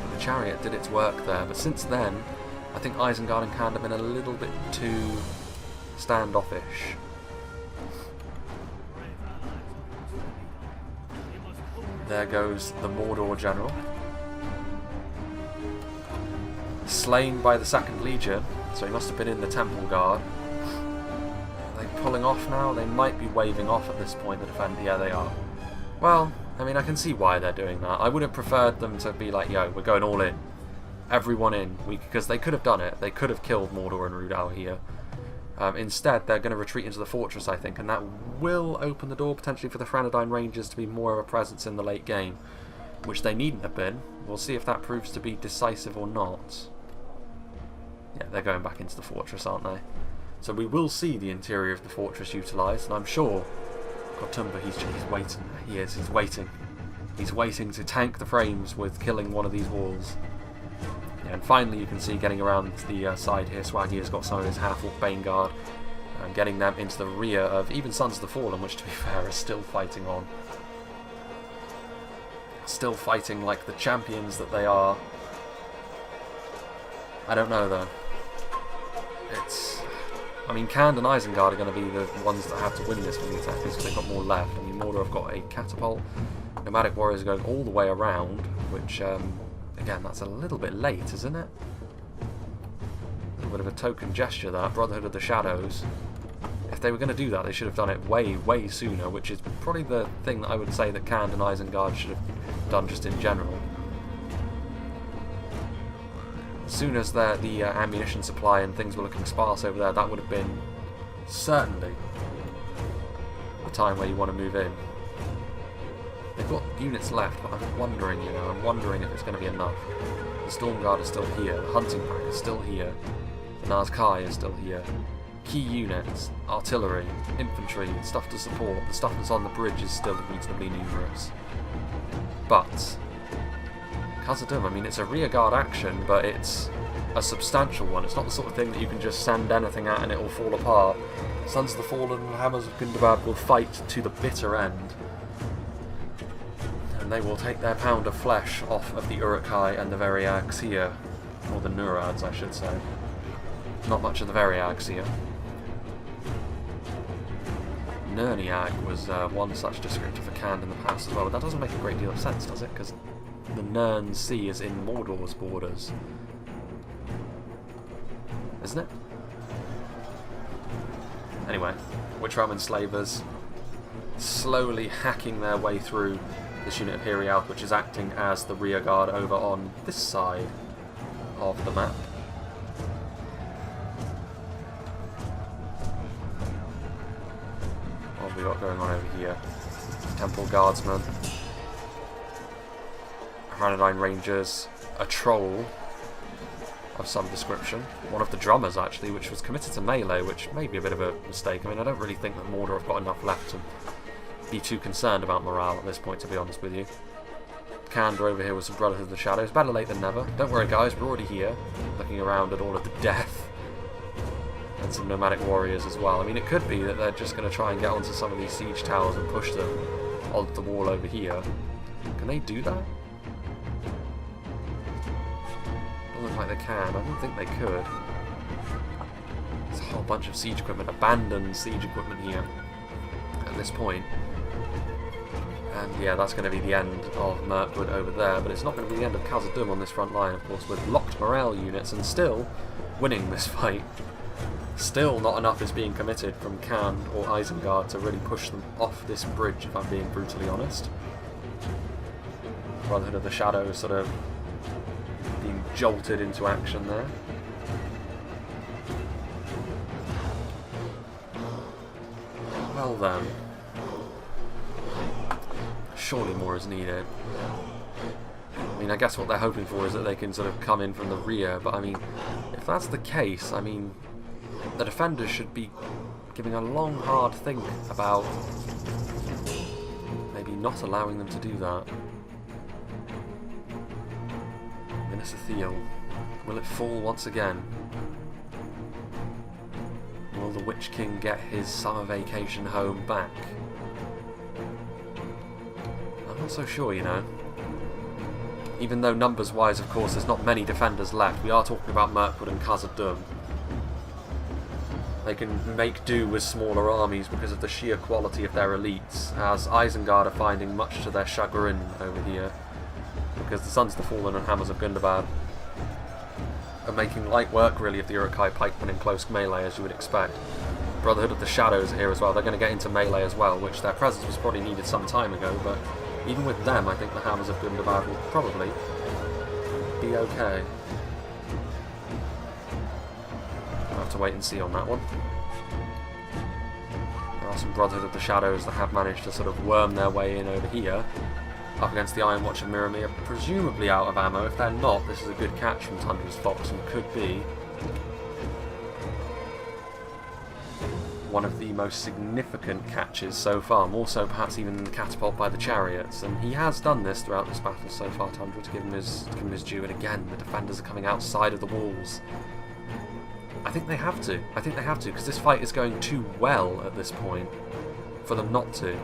But the chariot did its work there, but since then, I think Isengard and Khand have been a little bit too standoffish. There goes the Mordor general. Slain by the 2nd Legion, so he must have been in the Temple Guard. Are they pulling off now? They might be waving off at this point, the defender. Yeah, they are. Well, I mean, I can see why they're doing that. I would have preferred them to be like, yo, we're going all in. Everyone in. Because they could have done it. They could have killed Mordor and Rhudaur here. Instead, they're going to retreat into the fortress, I think, and that will open the door potentially for the Rhudaur Rangers to be more of a presence in the late game, which they needn't have been. We'll see if that proves to be decisive or not. Yeah, they're going back into the fortress, aren't they? So we will see the interior of the fortress utilised, and I'm sure Kotumba, he's waiting. He is, he's waiting. He's waiting to tank the frames with killing one of these walls. Yeah, and finally you can see getting around the side here, Swaggy has got some of his half-orc Baneguard and getting them into the rear of even Sons of the Fallen, which to be fair is still fighting on. Still fighting like the champions that they are. I don't know though. It's... I mean, Khand and Isengard are going to be the ones that have to win this from the attackers because they've got more left. I mean, Mordor have got a catapult. Nomadic Warriors are going all the way around, which... again, that's a little bit late, isn't it? A little bit of a token gesture there. Brotherhood of the Shadows. If they were going to do that, they should have done it way, way sooner, which is probably the thing that I would say that Khand and Isengard should have done just in general. As soon as the ammunition supply and things were looking sparse over there, that would have been certainly the time where you want to move in. They've got units left, but I'm wondering, I'm wondering if it's going to be enough. The Stormguard is still here, the Hunting Pack is still here, the Nazkai is still here. Key units, artillery, infantry, stuff to support, the stuff that's on the bridge is still reasonably numerous. But Khazad-Dum, I mean, it's a rearguard action, but it's a substantial one. It's not the sort of thing that you can just send anything at and it will fall apart. Sons of the Fallen and Hammers of Gundabad will fight to the bitter end. And they will take their pound of flesh off of the Uruk-hai and the Variags here. Or the Nurads, I should say. Not much of the Variags here. Nerniag was one such descriptor for Khand in the past as well, but that doesn't make a great deal of sense, does it? Because the Nern Sea is in Mordor's borders. Isn't it? Anyway, Witch Realm Enslavers slowly hacking their way through this unit of Herialth, which is acting as the rearguard over on this side of the map. What have we got going on over here? Temple Guardsmen, Granadine Rangers, a troll of some description. One of the drummers, actually, which was committed to melee, which may be a bit of a mistake. I mean, I don't really think that Mordor have got enough left to be too concerned about morale at this point, to be honest with you. Khand over here with some Brotherhood of the Shadows. Better late than never. Don't worry, guys, we're already here, looking around at all of the death. And some nomadic warriors as well. I mean, it could be that they're just going to try and get onto some of these siege towers and push them onto the wall over here. Can they do that? Doesn't look like they can. I don't think they could. There's a whole bunch of siege equipment, abandoned siege equipment here at this point. And yeah, that's going to be the end of Mirkwood over there, but it's not going to be the end of Khazad-Dum on this front line, of course, with locked morale units and still winning this fight. Still not enough is being committed from Khand or Isengard to really push them off this bridge, if I'm being brutally honest. Brotherhood of the Shadows sort of being jolted into action there. Well then. Surely more is needed. I mean, I guess what they're hoping for is that they can sort of come in from the rear, but I mean, if that's the case, I mean, the defenders should be giving a long, hard think about maybe not allowing them to do that. Minas Ithil, will it fall once again? Will the Witch King get his summer vacation home back? I'm not so sure, you know. Even though numbers-wise, of course, there's not many defenders left, we are talking about Mirkwood and Khazad-Dum. They can make do with smaller armies because of the sheer quality of their elites, as Isengard are finding much to their chagrin over here, because the Sons of the Fallen and Hammers of Gundabad are making light work, really, of the Uruk-hai pikemen in close melee, as you would expect. Brotherhood of the Shadows are here as well. They're going to get into melee as well, which their presence was probably needed some time ago, but even with them, I think the Hammers of Gundabad will probably be okay. We'll have to wait and see on that one. There are some Brotherhood of the Shadows that have managed to sort of worm their way in over here, up against the Iron Watch and Mirrormere, presumably out of ammo. If they're not, this is a good catch from Tundra's Fox, and could be one of the most significant catches so far, more so perhaps even than the catapult by the chariots, and he has done this throughout this battle so far, Tundra, to give him his due, and again, the defenders are coming outside of the walls. I think they have to, because this fight is going too well at this point for them not to.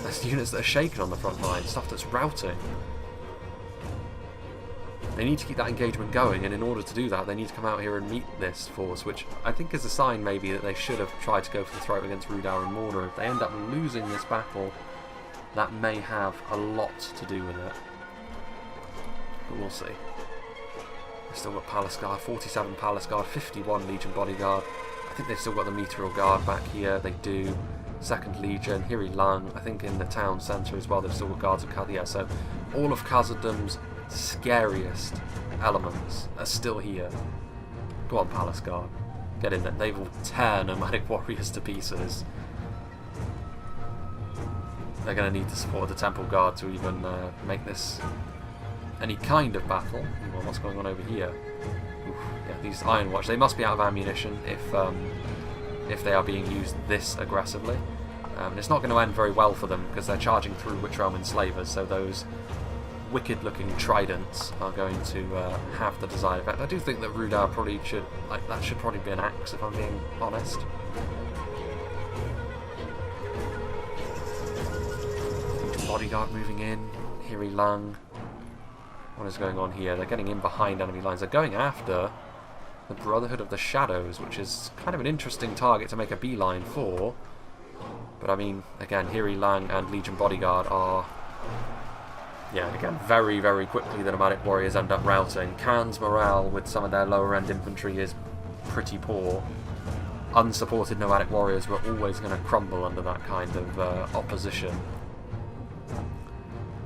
There's units that are shaken on the front line, stuff that's routing. They need to keep that engagement going, and in order to do that, they need to come out here and meet this force, which I think is a sign maybe that they should have tried to go for the throat against Rhudaur and Mordor. If they end up losing this battle, that may have a lot to do with it. But we'll see. They've still got Palace Guard, 47 Palace Guard, 51 Legion Bodyguard. I think they've still got the Meteor Guard back here, they do. 2nd Legion, Hiri Lang, I think in the town centre as well, they've still got Guards of Khazad. So all of Khazad-Dum's scariest elements are still here. Go on, Palace Guard. Get in there. They will tear nomadic warriors to pieces. They're going to need the support of the Temple Guard to even make this any kind of battle. Well, what's going on over here? Oof, yeah, these Iron Watch, they must be out of ammunition if they are being used this aggressively. And it's not going to end very well for them because they're charging through Witch Realm Enslavers, so those wicked-looking tridents are going to have the desired effect. I do think that Rhudaur probably should, like, that should probably be an axe, if I'm being honest. Bodyguard moving in, Hiri Lang. What is going on here? They're getting in behind enemy lines. They're going after the Brotherhood of the Shadows, which is kind of an interesting target to make a beeline for. But I mean, again, Hiri Lang and Legion Bodyguard are, yeah, again, very, very quickly the Nomadic Warriors end up routing. Khan's morale with some of their lower end infantry is pretty poor. Unsupported Nomadic Warriors were always going to crumble under that kind of opposition.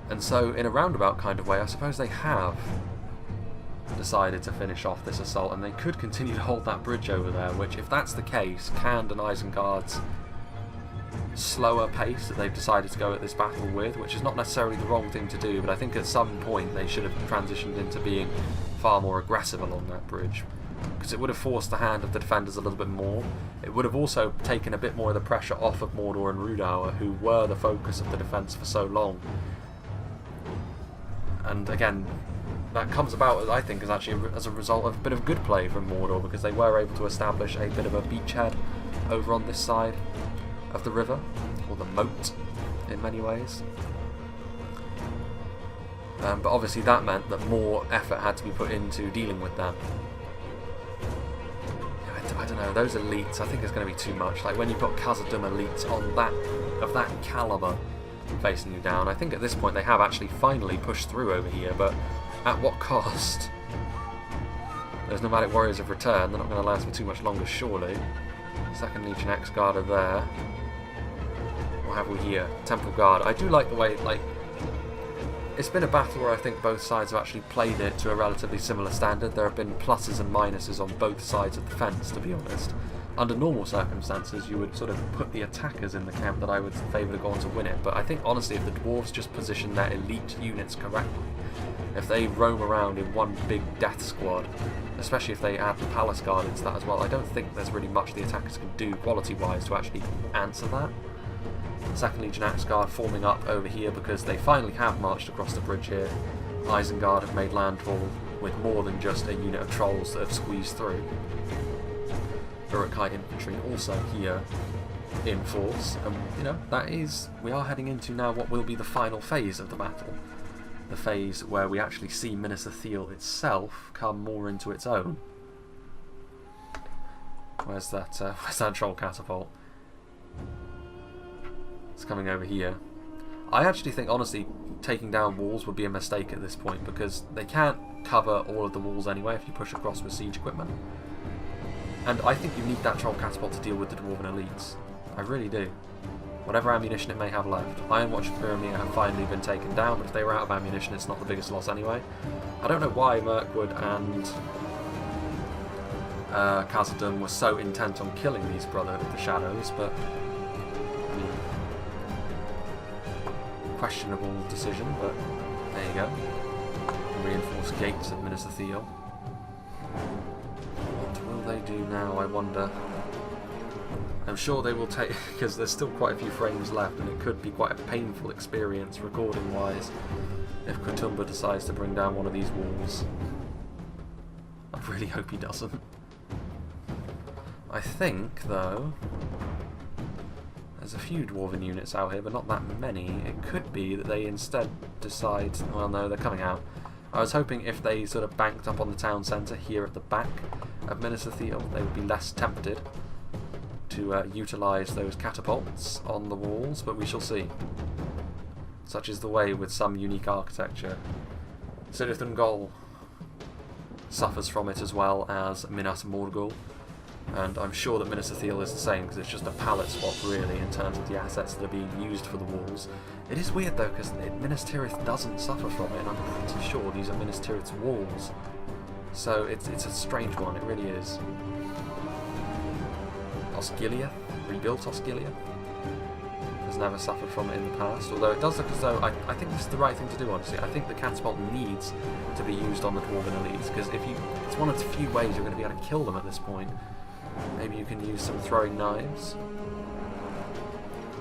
And so, in a roundabout kind of way, I suppose they have decided to finish off this assault, and they could continue to hold that bridge over there, which, if that's the case, Khand and Isengard's slower pace that they've decided to go at this battle with, which is not necessarily the wrong thing to do, but I think at some point they should have transitioned into being far more aggressive along that bridge, because it would have forced the hand of the defenders a little bit more. It would have also taken a bit more of the pressure off of Mordor and Rhudaur, who were the focus of the defence for so long. And again, that comes about, I think, as actually as a result of a bit of good play from Mordor, because they were able to establish a bit of a beachhead over on this side of the river, or the moat in many ways. But obviously that meant that more effort had to be put into dealing with them. I don't know, those elites, I think it's going to be too much. Like when you've got Khazad-Dum elites on that, of that calibre facing you down, I think at this point they have actually finally pushed through over here, but at what cost? Those Nomadic Warriors have returned, they're not going to last for too much longer surely. Second Legion X-Guard are there. What have we here? Temple Guard. I do like the way, like, it's been a battle where I think both sides have actually played it to a relatively similar standard. There have been pluses and minuses on both sides of the fence, to be honest. Under normal circumstances, you would sort of put the attackers in the camp that I would favour to go on to win it. But I think, honestly, if the Dwarves just position their elite units correctly, if they roam around in one big death squad, especially if they add the Palace Guard into that as well, I don't think there's really much the attackers can do quality-wise to actually answer that. Second Legion X-Guard forming up over here because they finally have marched across the bridge here. Isengard have made landfall with more than just a unit of trolls that have squeezed through. Uruk-hai infantry also here in force, and you know, that is, we are heading into now what will be the final phase of the battle. The phase where we actually see Minas Ithil itself come more into its own. Where's that troll catapult? It's coming over here. I actually think, honestly, taking down walls would be a mistake at this point, because they can't cover all of the walls anyway if you push across with siege equipment. And I think you need that troll catapult to deal with the Dwarven elites. I really do. Whatever ammunition it may have left. Ironwatch and Pyramia have finally been taken down, but if they were out of ammunition, it's not the biggest loss anyway. I don't know why Mirkwood and Khazad-Dum were so intent on killing these Brotherhood of the Shadows, but I mean, questionable decision, but there you go. Reinforced gates at Minas Ithil. What will they do now, I wonder? I'm sure they will take, because there's still quite a few frames left, and it could be quite a painful experience recording-wise if Kutumba decides to bring down one of these walls. I really hope he doesn't. I think, though, there's a few Dwarven units out here, but not that many. It could be that they instead decide, well no, they're coming out. I was hoping if they sort of banked up on the town centre here at the back of Minas Ithil, they would be less tempted to utilise those catapults on the walls, but we shall see. Such is the way with some unique architecture. Cirith Ungol suffers from it as well as Minas Morgul, and I'm sure that Minas Ithil is the same, because it's just a palette swap really in terms of the assets that are being used for the walls. It is weird though, because Minas Tirith doesn't suffer from it, and I'm pretty sure these are Minas Tirith's walls. So it's a strange one, it really is. Osgiliath, rebuilt Osgiliath, has never suffered from it in the past, although it does look as though, I think this is the right thing to do, honestly. I think the catapult needs to be used on the Dwarven elites, because it's one of the few ways you're going to be able to kill them at this point. Maybe you can use some throwing knives.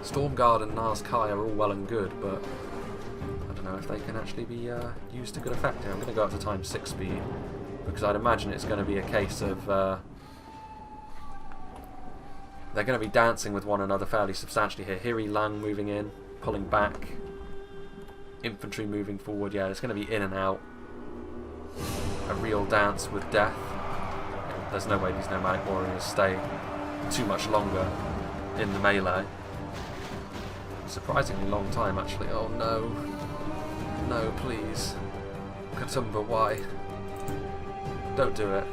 Stormguard and Nazkai are all well and good, but I don't know if they can actually be used to good effect here. I'm going to go up to times 6 speed, because I'd imagine it's going to be a case of they're going to be dancing with one another fairly substantially here. Hiri Lang moving in, pulling back, infantry moving forward. Yeah, it's going to be in and out. A real dance with death. There's no way these nomadic warriors stay too much longer in the melee. Surprisingly long time, actually. Oh no. No, please. Katoomba, why? Don't do it.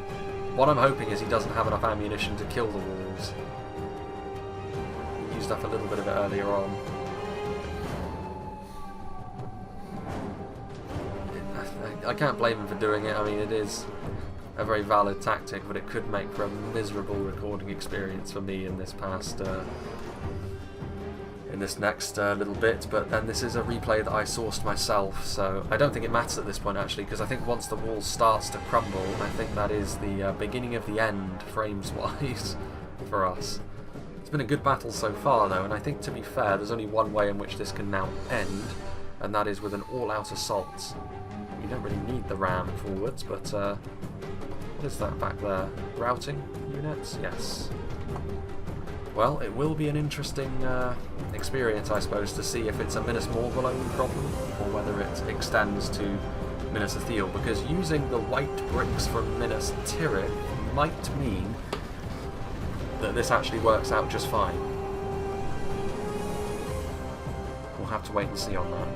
What I'm hoping is he doesn't have enough ammunition to kill the walls. He used up a little bit of it earlier on. I can't blame him for doing it. I mean, it is a very valid tactic, but it could make for a miserable recording experience for me in this next little bit. But then this is a replay that I sourced myself, so I don't think it matters at this point actually, because I think once the wall starts to crumble, I think that is the beginning of the end, frames-wise, for us. It's been a good battle so far though, and I think, to be fair, there's only one way in which this can now end, and that is with an all-out assault. You don't really need the ram forwards, but what is that back there? Routing units? Yes. Well, it will be an interesting experience, I suppose, to see if it's a Minas Morgul only problem, or whether it extends to Minas Ithil, because using the white bricks from Minas Tirith might mean that this actually works out just fine. We'll have to wait and see on that.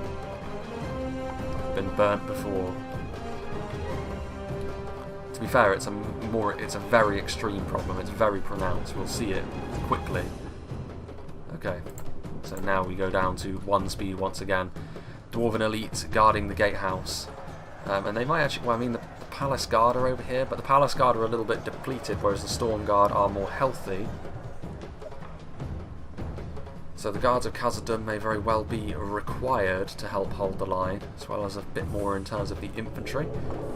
Been burnt before. To be fair, it's a very extreme problem. It's very pronounced. We'll see it quickly. Okay, so now we go down to 1 speed once again. Dwarven elite guarding the gatehouse, and they might actually. Well, I mean, the Palace Guard are over here, but the Palace Guard are a little bit depleted, whereas the Storm Guard are more healthy. So the guards of Khazad-Dum may very well be required to help hold the line, as well as a bit more in terms of the infantry.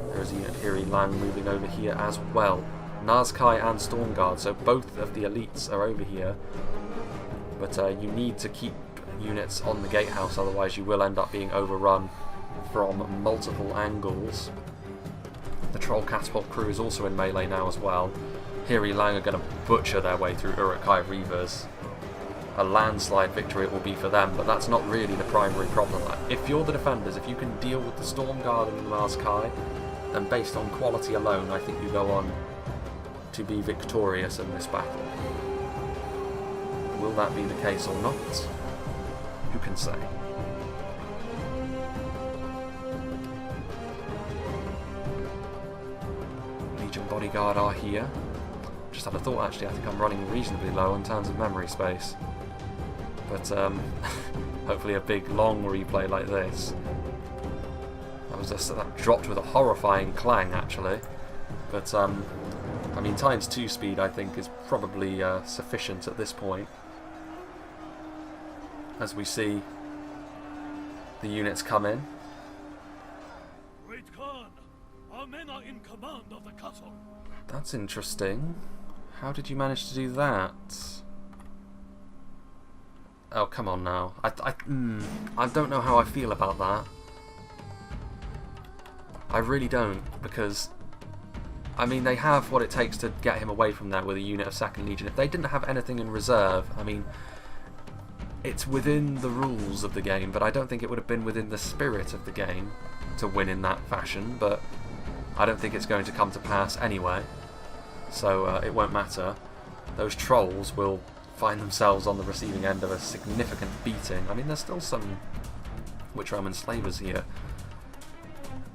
There's a unit Hiri Lang moving over here as well. Nazkai and Stormguard, so both of the elites are over here. But you need to keep units on the gatehouse, otherwise you will end up being overrun from multiple angles. The Troll Catapult crew is also in melee now as well. Hiri Lang are going to butcher their way through Uruk-hai Reavers. A landslide victory it will be for them, but that's not really the primary problem. If you're the defenders, if you can deal with the Storm Guard and the Nazkai, then based on quality alone, I think you go on to be victorious in this battle. Will that be the case or not? Who can say? Legion Bodyguard are here. Just had a thought actually, I think I'm running reasonably low in terms of memory space. But hopefully a big long replay like this. That dropped with a horrifying clang actually. But I mean, times 2 speed I think is probably sufficient at this point. As we see the units come in. Great Khan, our men are in command of the castle. That's interesting. How did you manage to do that? Oh, come on now. I don't know how I feel about that. I really don't, because I mean, they have what it takes to get him away from there with a unit of 2nd Legion. If they didn't have anything in reserve, I mean, it's within the rules of the game, but I don't think it would have been within the spirit of the game to win in that fashion, but I don't think it's going to come to pass anyway, so it won't matter. Those trolls will find themselves on the receiving end of a significant beating. I mean, there's still some Witch Roman slavers here.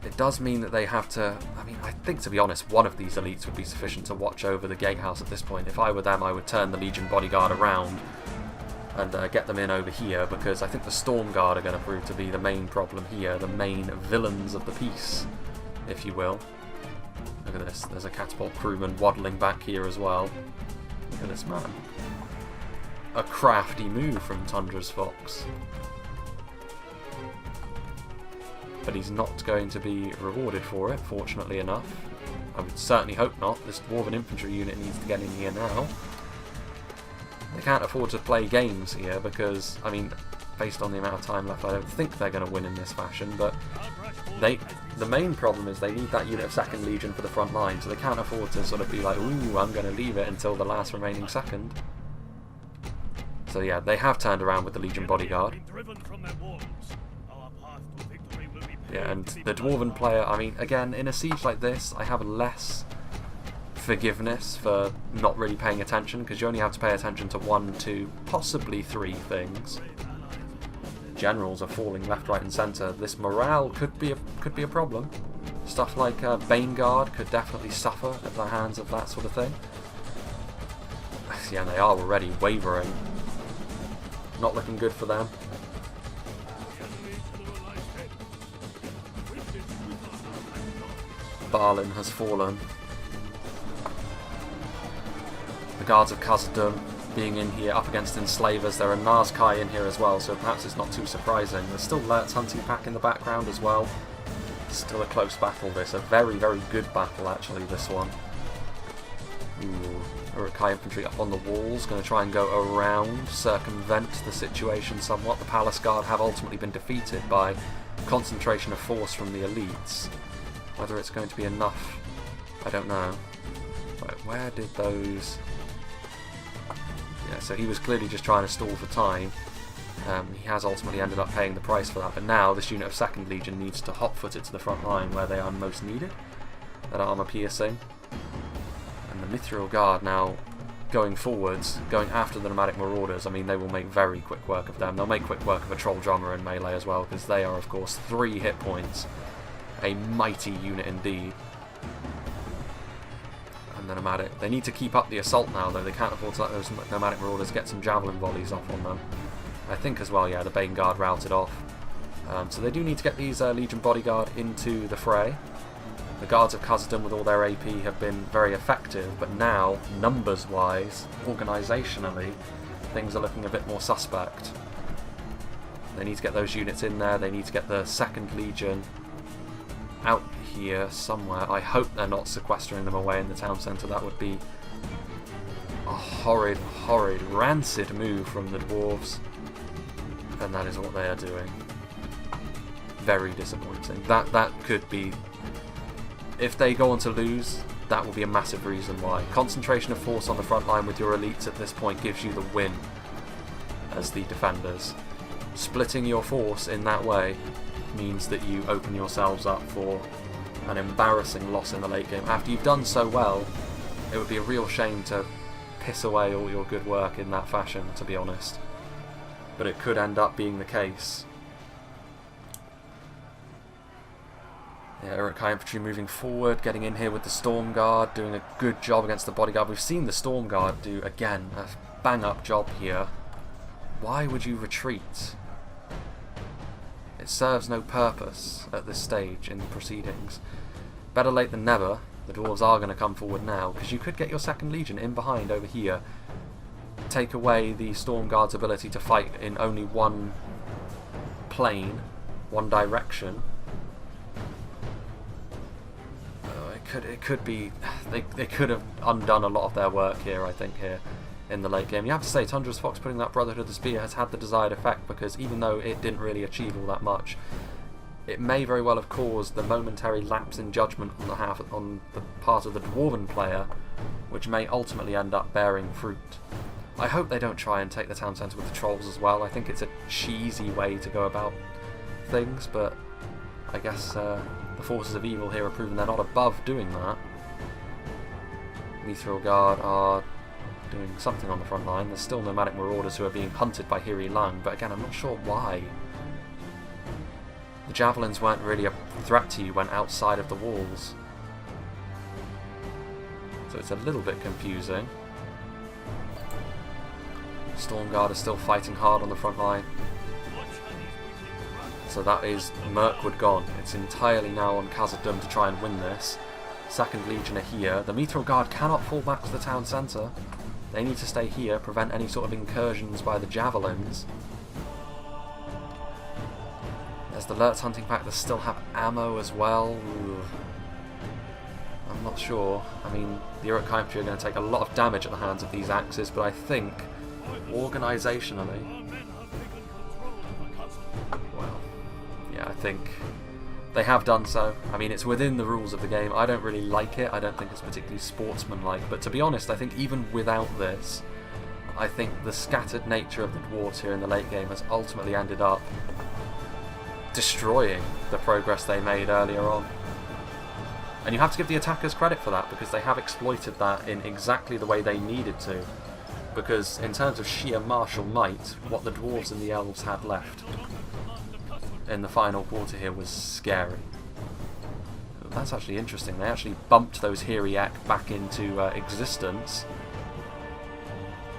It does mean that they have to... I mean, I think, to be honest, one of these elites would be sufficient to watch over the gatehouse at this point. If I were them, I would turn the Legion Bodyguard around and get them in over here, because I think the Storm Guard are going to prove to be the main problem here, the main villains of the piece, if you will. Look at this, there's a catapult crewman waddling back here as well. Look at this man. A crafty move from Tundra's Fox. But he's not going to be rewarded for it, fortunately enough. I would certainly hope not. This Dwarven infantry unit needs to get in here now. They can't afford to play games here because, I mean, based on the amount of time left, I don't think they're going to win in this fashion, but the main problem is they need that unit of 2nd Legion for the front line, so they can't afford to sort of be like, ooh, I'm going to leave it until the last remaining second. So yeah, they have turned around with the Legion Bodyguard. Yeah, and the Dwarven player, I mean, again, in a siege like this, I have less forgiveness for not really paying attention, because you only have to pay attention to 1, 2, possibly 3 things. Generals are falling left, right and centre. This morale could be a problem. Stuff like Baneguard could definitely suffer at the hands of that sort of thing. Yeah, and they are already wavering. Not looking good for them. Balin has fallen. The guards of Khazad-Dum being in here up against enslavers. There are Nazkai in here as well, so perhaps it's not too surprising. There's still Lurt's hunting pack in the background as well. Still a close battle this. A very, very good battle actually, this one. Ooh. Urukai infantry up on the walls, going to try and go around, circumvent the situation somewhat. The Palace Guard have ultimately been defeated by concentration of force from the elites. Whether it's going to be enough, I don't know. Right, where did those... Yeah, so he was clearly just trying to stall for time. He has ultimately ended up paying the price for that, but now this unit of 2nd Legion needs to hot-foot it to the front line where they are most needed. That armour piercing. And the Mithril Guard now going forwards, going after the nomadic marauders. I mean, they will make very quick work of them. They'll make quick work of a troll drummer in melee as well, because they are, of course, 3 hit points. A mighty unit indeed. And the nomadic. They need to keep up the assault now, though. They can't afford to let those nomadic marauders get some javelin volleys off on them. I think as well, yeah, the Bane Guard routed off. So they do need to get these Legion Bodyguard into the fray. The guards of Khazad-Dum with all their AP have been very effective, but now, numbers-wise, organisationally, things are looking a bit more suspect. They need to get those units in there. They need to get the 2nd Legion out here somewhere. I hope they're not sequestering them away in the town centre. That would be a horrid, horrid, rancid move from the dwarves. And that is what they are doing. Very disappointing. That could be... If they go on to lose, that will be a massive reason why. Concentration of force on the front line with your elites at this point gives you the win as the defenders. Splitting your force in that way means that you open yourselves up for an embarrassing loss in the late game. After you've done so well, it would be a real shame to piss away all your good work in that fashion, to be honest. But it could end up being the case. Yeah, Urukai infantry moving forward, getting in here with the Storm Guard, doing a good job against the Bodyguard. We've seen the Storm Guard do, again, a bang-up job here. Why would you retreat? It serves no purpose at this stage in the proceedings. Better late than never. The dwarves are going to come forward now, because you could get your 2nd Legion in behind over here. Take away the Storm Guard's ability to fight in only one plane, one direction. It could be... They could have undone a lot of their work here, I think, here in the late game. You have to say, Tundra's Fox putting that Brotherhood of the Spear has had the desired effect, because even though it didn't really achieve all that much, it may very well have caused the momentary lapse in judgment on the part of the Dwarven player, which may ultimately end up bearing fruit. I hope they don't try and take the town centre with the trolls as well. I think it's a cheesy way to go about things, but I guess the forces of evil here are proving they're not above doing that. Mithril Guard are doing something on the front line. There's still nomadic marauders who are being hunted by Hiri Lang, but again, I'm not sure why. The javelins weren't really a threat to you when outside of the walls. So it's a little bit confusing. Storm Guard are still fighting hard on the front line. So that is Mirkwood gone. It's entirely now on Khazad-Dum to try and win this. 2nd Legion are here. The Mithril Guard cannot fall back to the town centre. They need to stay here, prevent any sort of incursions by the javelins. There's the Lurt's hunting pack that still have ammo as well. Ooh. I'm not sure. I mean, the Urukai infantry are going to take a lot of damage at the hands of these axes, but I think Organisationally, Our men have taken control of the castle. well, yeah, I think they have done so. I mean, it's within the rules of the game. I don't really like it. I don't think it's particularly sportsmanlike. But to be honest, I think even without this, I think the scattered nature of the dwarves here in the late game has ultimately ended up destroying the progress they made earlier on. And you have to give the attackers credit for that, because they have exploited that in exactly the way they needed to. Because in terms of sheer martial might, what the dwarves and the elves had left in the final quarter here was scary. That's actually interesting. They actually bumped those Hiriak back into existence.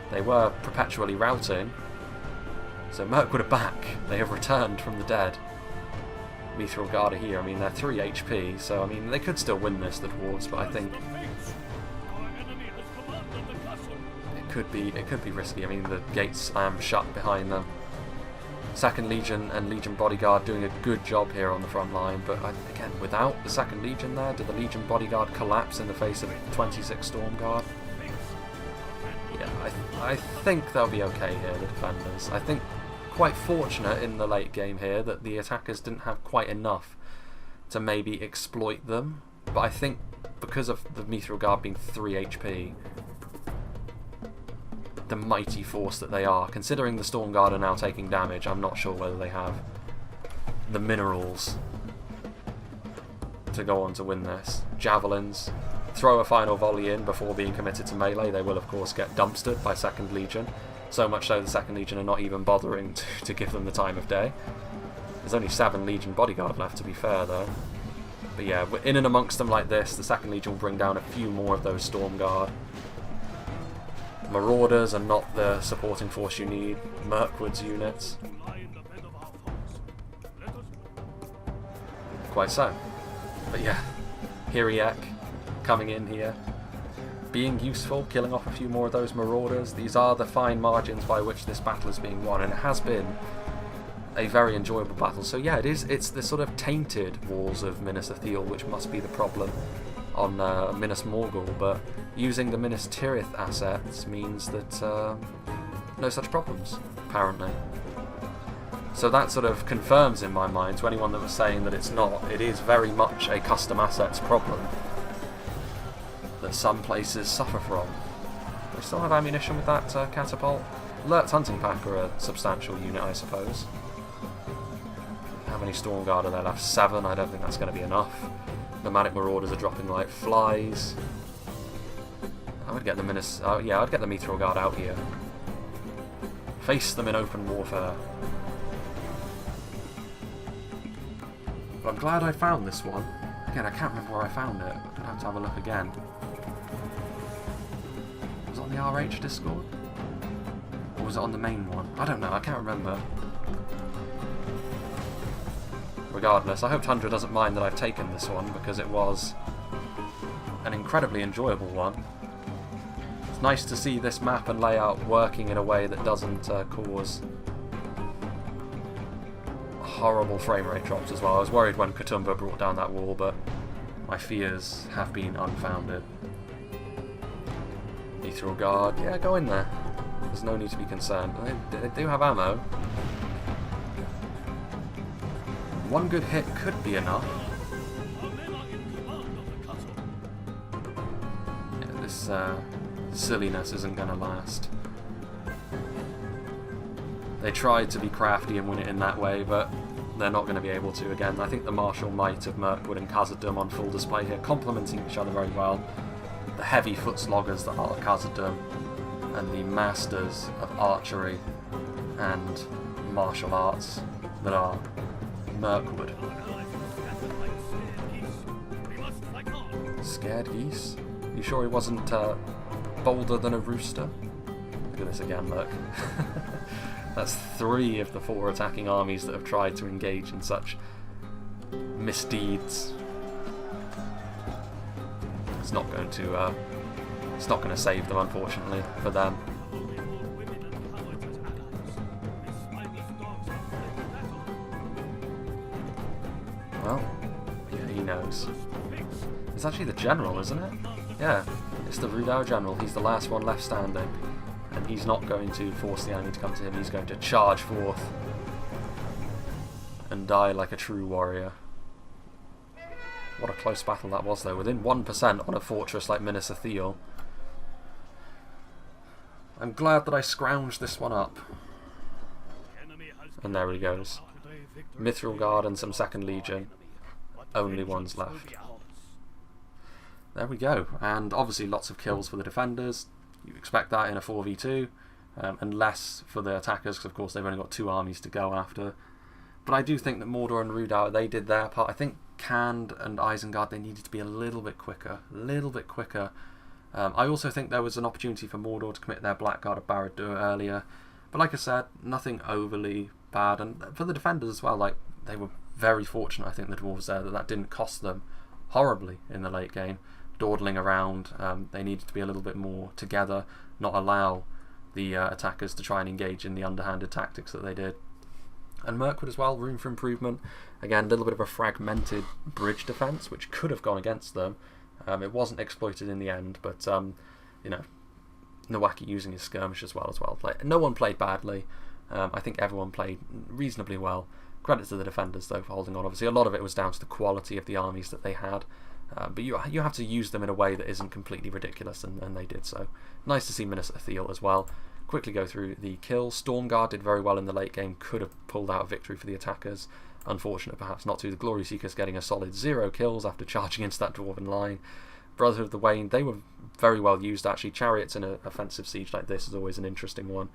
They were perpetually routing. So Mirkwood are back. They have returned from the dead. Mithril Guard are here. I mean, they're 3 HP, so I mean, they could still win this, the dwarves, but I think it could be risky. I mean, the gates slam shut behind them. Second Legion and Legion Bodyguard doing a good job here on the front line, but again, without the Second Legion there, did the Legion Bodyguard collapse in the face of 26 Storm Guard? Yeah, I think they'll be okay here, the defenders. I think quite fortunate in the late game here that the attackers didn't have quite enough to maybe exploit them, but I think because of the Mithril Guard being 3 HP, the mighty force that they are, considering the Storm Guard are now taking damage, I'm not sure whether they have the minerals to go on to win this. Javelins, throw a final volley in before being committed to melee. They will of course get dumpstered by Second Legion, so much so the Second Legion are not even bothering to give them the time of day. There's only 7 Legion Bodyguard left, to be fair though. But yeah, in and amongst them like this, the Second Legion will bring down a few more of those Storm Guard. Marauders are not the supporting force you need. Mirkwood's units. Quite so. But yeah, Hiriak coming in here, being useful, killing off a few more of those Marauders. These are the fine margins by which this battle is being won, and it has been a very enjoyable battle. So yeah, it's the sort of tainted walls of Minas Ithil which must be the problem on Minas Morgul, but using the Minas Tirith assets means that no such problems, apparently. So that sort of confirms in my mind to anyone that was saying that it's not, it is very much a custom assets problem that some places suffer from. Do we still have ammunition with that catapult? Lurt's Hunting Pack are a substantial unit, I suppose. How many Storm Guard are there left? 7, I don't think that's going to be enough. Nomadic Marauders are dropping like flies. I would get the Minas... Oh yeah, I'd get the Mithril Guard out here. Face them in open warfare. But I'm glad I found this one. Again, I can't remember where I found it. I'm going to have to have a look again. Was it on the RH Discord? Or was it on the main one? I don't know, I can't remember. Regardless, I hope Tundra doesn't mind that I've taken this one, because it was an incredibly enjoyable one. It's nice to see this map and layout working in a way that doesn't cause horrible frame rate drops as well. I was worried when Katoomba brought down that wall, but my fears have been unfounded. Mithril Guard, yeah, go in there. There's no need to be concerned. They do have ammo. One good hit could be enough. Yeah, this silliness isn't going to last. They tried to be crafty and win it in that way, but they're not going to be able to again. I think the martial might of Mirkwood and Khazad-Dum on full display here, complementing each other very well. The heavy foot sloggers that are Khazad-Dum, and the masters of archery and martial arts that are Mirkwood. Scared geese? You sure he wasn't bolder than a rooster? Look at this again, look. That's 3 of the 4 attacking armies that have tried to engage in such misdeeds. It's not going to save them, unfortunately, for them. Well, yeah, he knows. It's actually the general, isn't it? Yeah, it's the Rhudaur general. He's the last one left standing. and he's not going to force the enemy to come to him. He's going to charge forth and die like a true warrior. What a close battle that was, though. Within 1% on a fortress like Minas Ithil. I'm glad that I scrounged this one up. And there he goes. Mithril Guard and some Second Legion. Only ones left. There we go. And obviously lots of kills for the defenders. You expect that in a 4v2. And less for the attackers, because of course they've only got 2 armies to go after. But I do think that Mordor and Rhudaur, they did their part. I think Khand and Isengard, they needed to be a little bit quicker. I also think there was an opportunity for Mordor to commit their Blackguard of Barad-dûr earlier. But like I said, nothing overly bad. And for the defenders as well, like, they were very fortunate, I think, the Dwarves there, that didn't cost them horribly in the late game. Dawdling around, they needed to be a little bit more together, not allow the attackers to try and engage in the underhanded tactics that they did. And Mirkwood as well, room for improvement. Again, a little bit of a fragmented bridge defence, which could have gone against them. It wasn't exploited in the end, but you know, Nowaki using his skirmish as well. No one played badly. I think everyone played reasonably well. Credit to the defenders though for holding on. Obviously, a lot of it was down to the quality of the armies that they had. But you have to use them in a way that isn't completely ridiculous, and they did so. Nice to see Minas Ithil as well. Quickly go through the kills. Stormguard did very well in the late game, could have pulled out a victory for the attackers. Unfortunate perhaps not to. The Glory Seekers getting a solid 0 kills after charging into that Dwarven line. Brotherhood of the Wain, they were very well used actually. Chariots in an offensive siege like this is always an interesting one.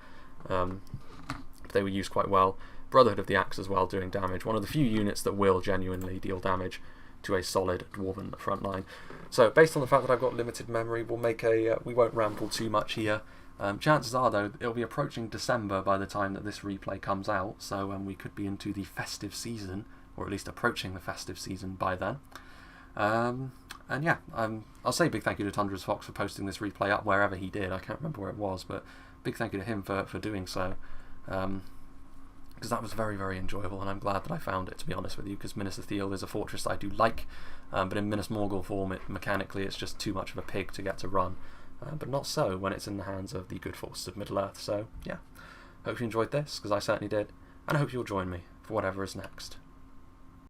But they were used quite well. Brotherhood of the Axe as well, doing damage. One of the few units that will genuinely deal damage to a solid Dwarven front line. So based on the fact that I've got limited memory, we'll make a we won't ramble too much here. Chances are though it'll be approaching December by the time that this replay comes out, so we could be into the festive season, or at least approaching the festive season by then. And yeah, I'll say big thank you to Tundra's Fox for posting this replay up wherever he did. I can't remember where it was, but big thank you to him for doing so. Because that was very, very enjoyable, and I'm glad that I found it, to be honest with you, because Minas Ithil is a fortress that I do like, but in Minas Morgul form, mechanically it's just too much of a pig to get to run. But not so when it's in the hands of the good forces of Middle-earth. So yeah, hope you enjoyed this, because I certainly did, and I hope you'll join me for whatever is next.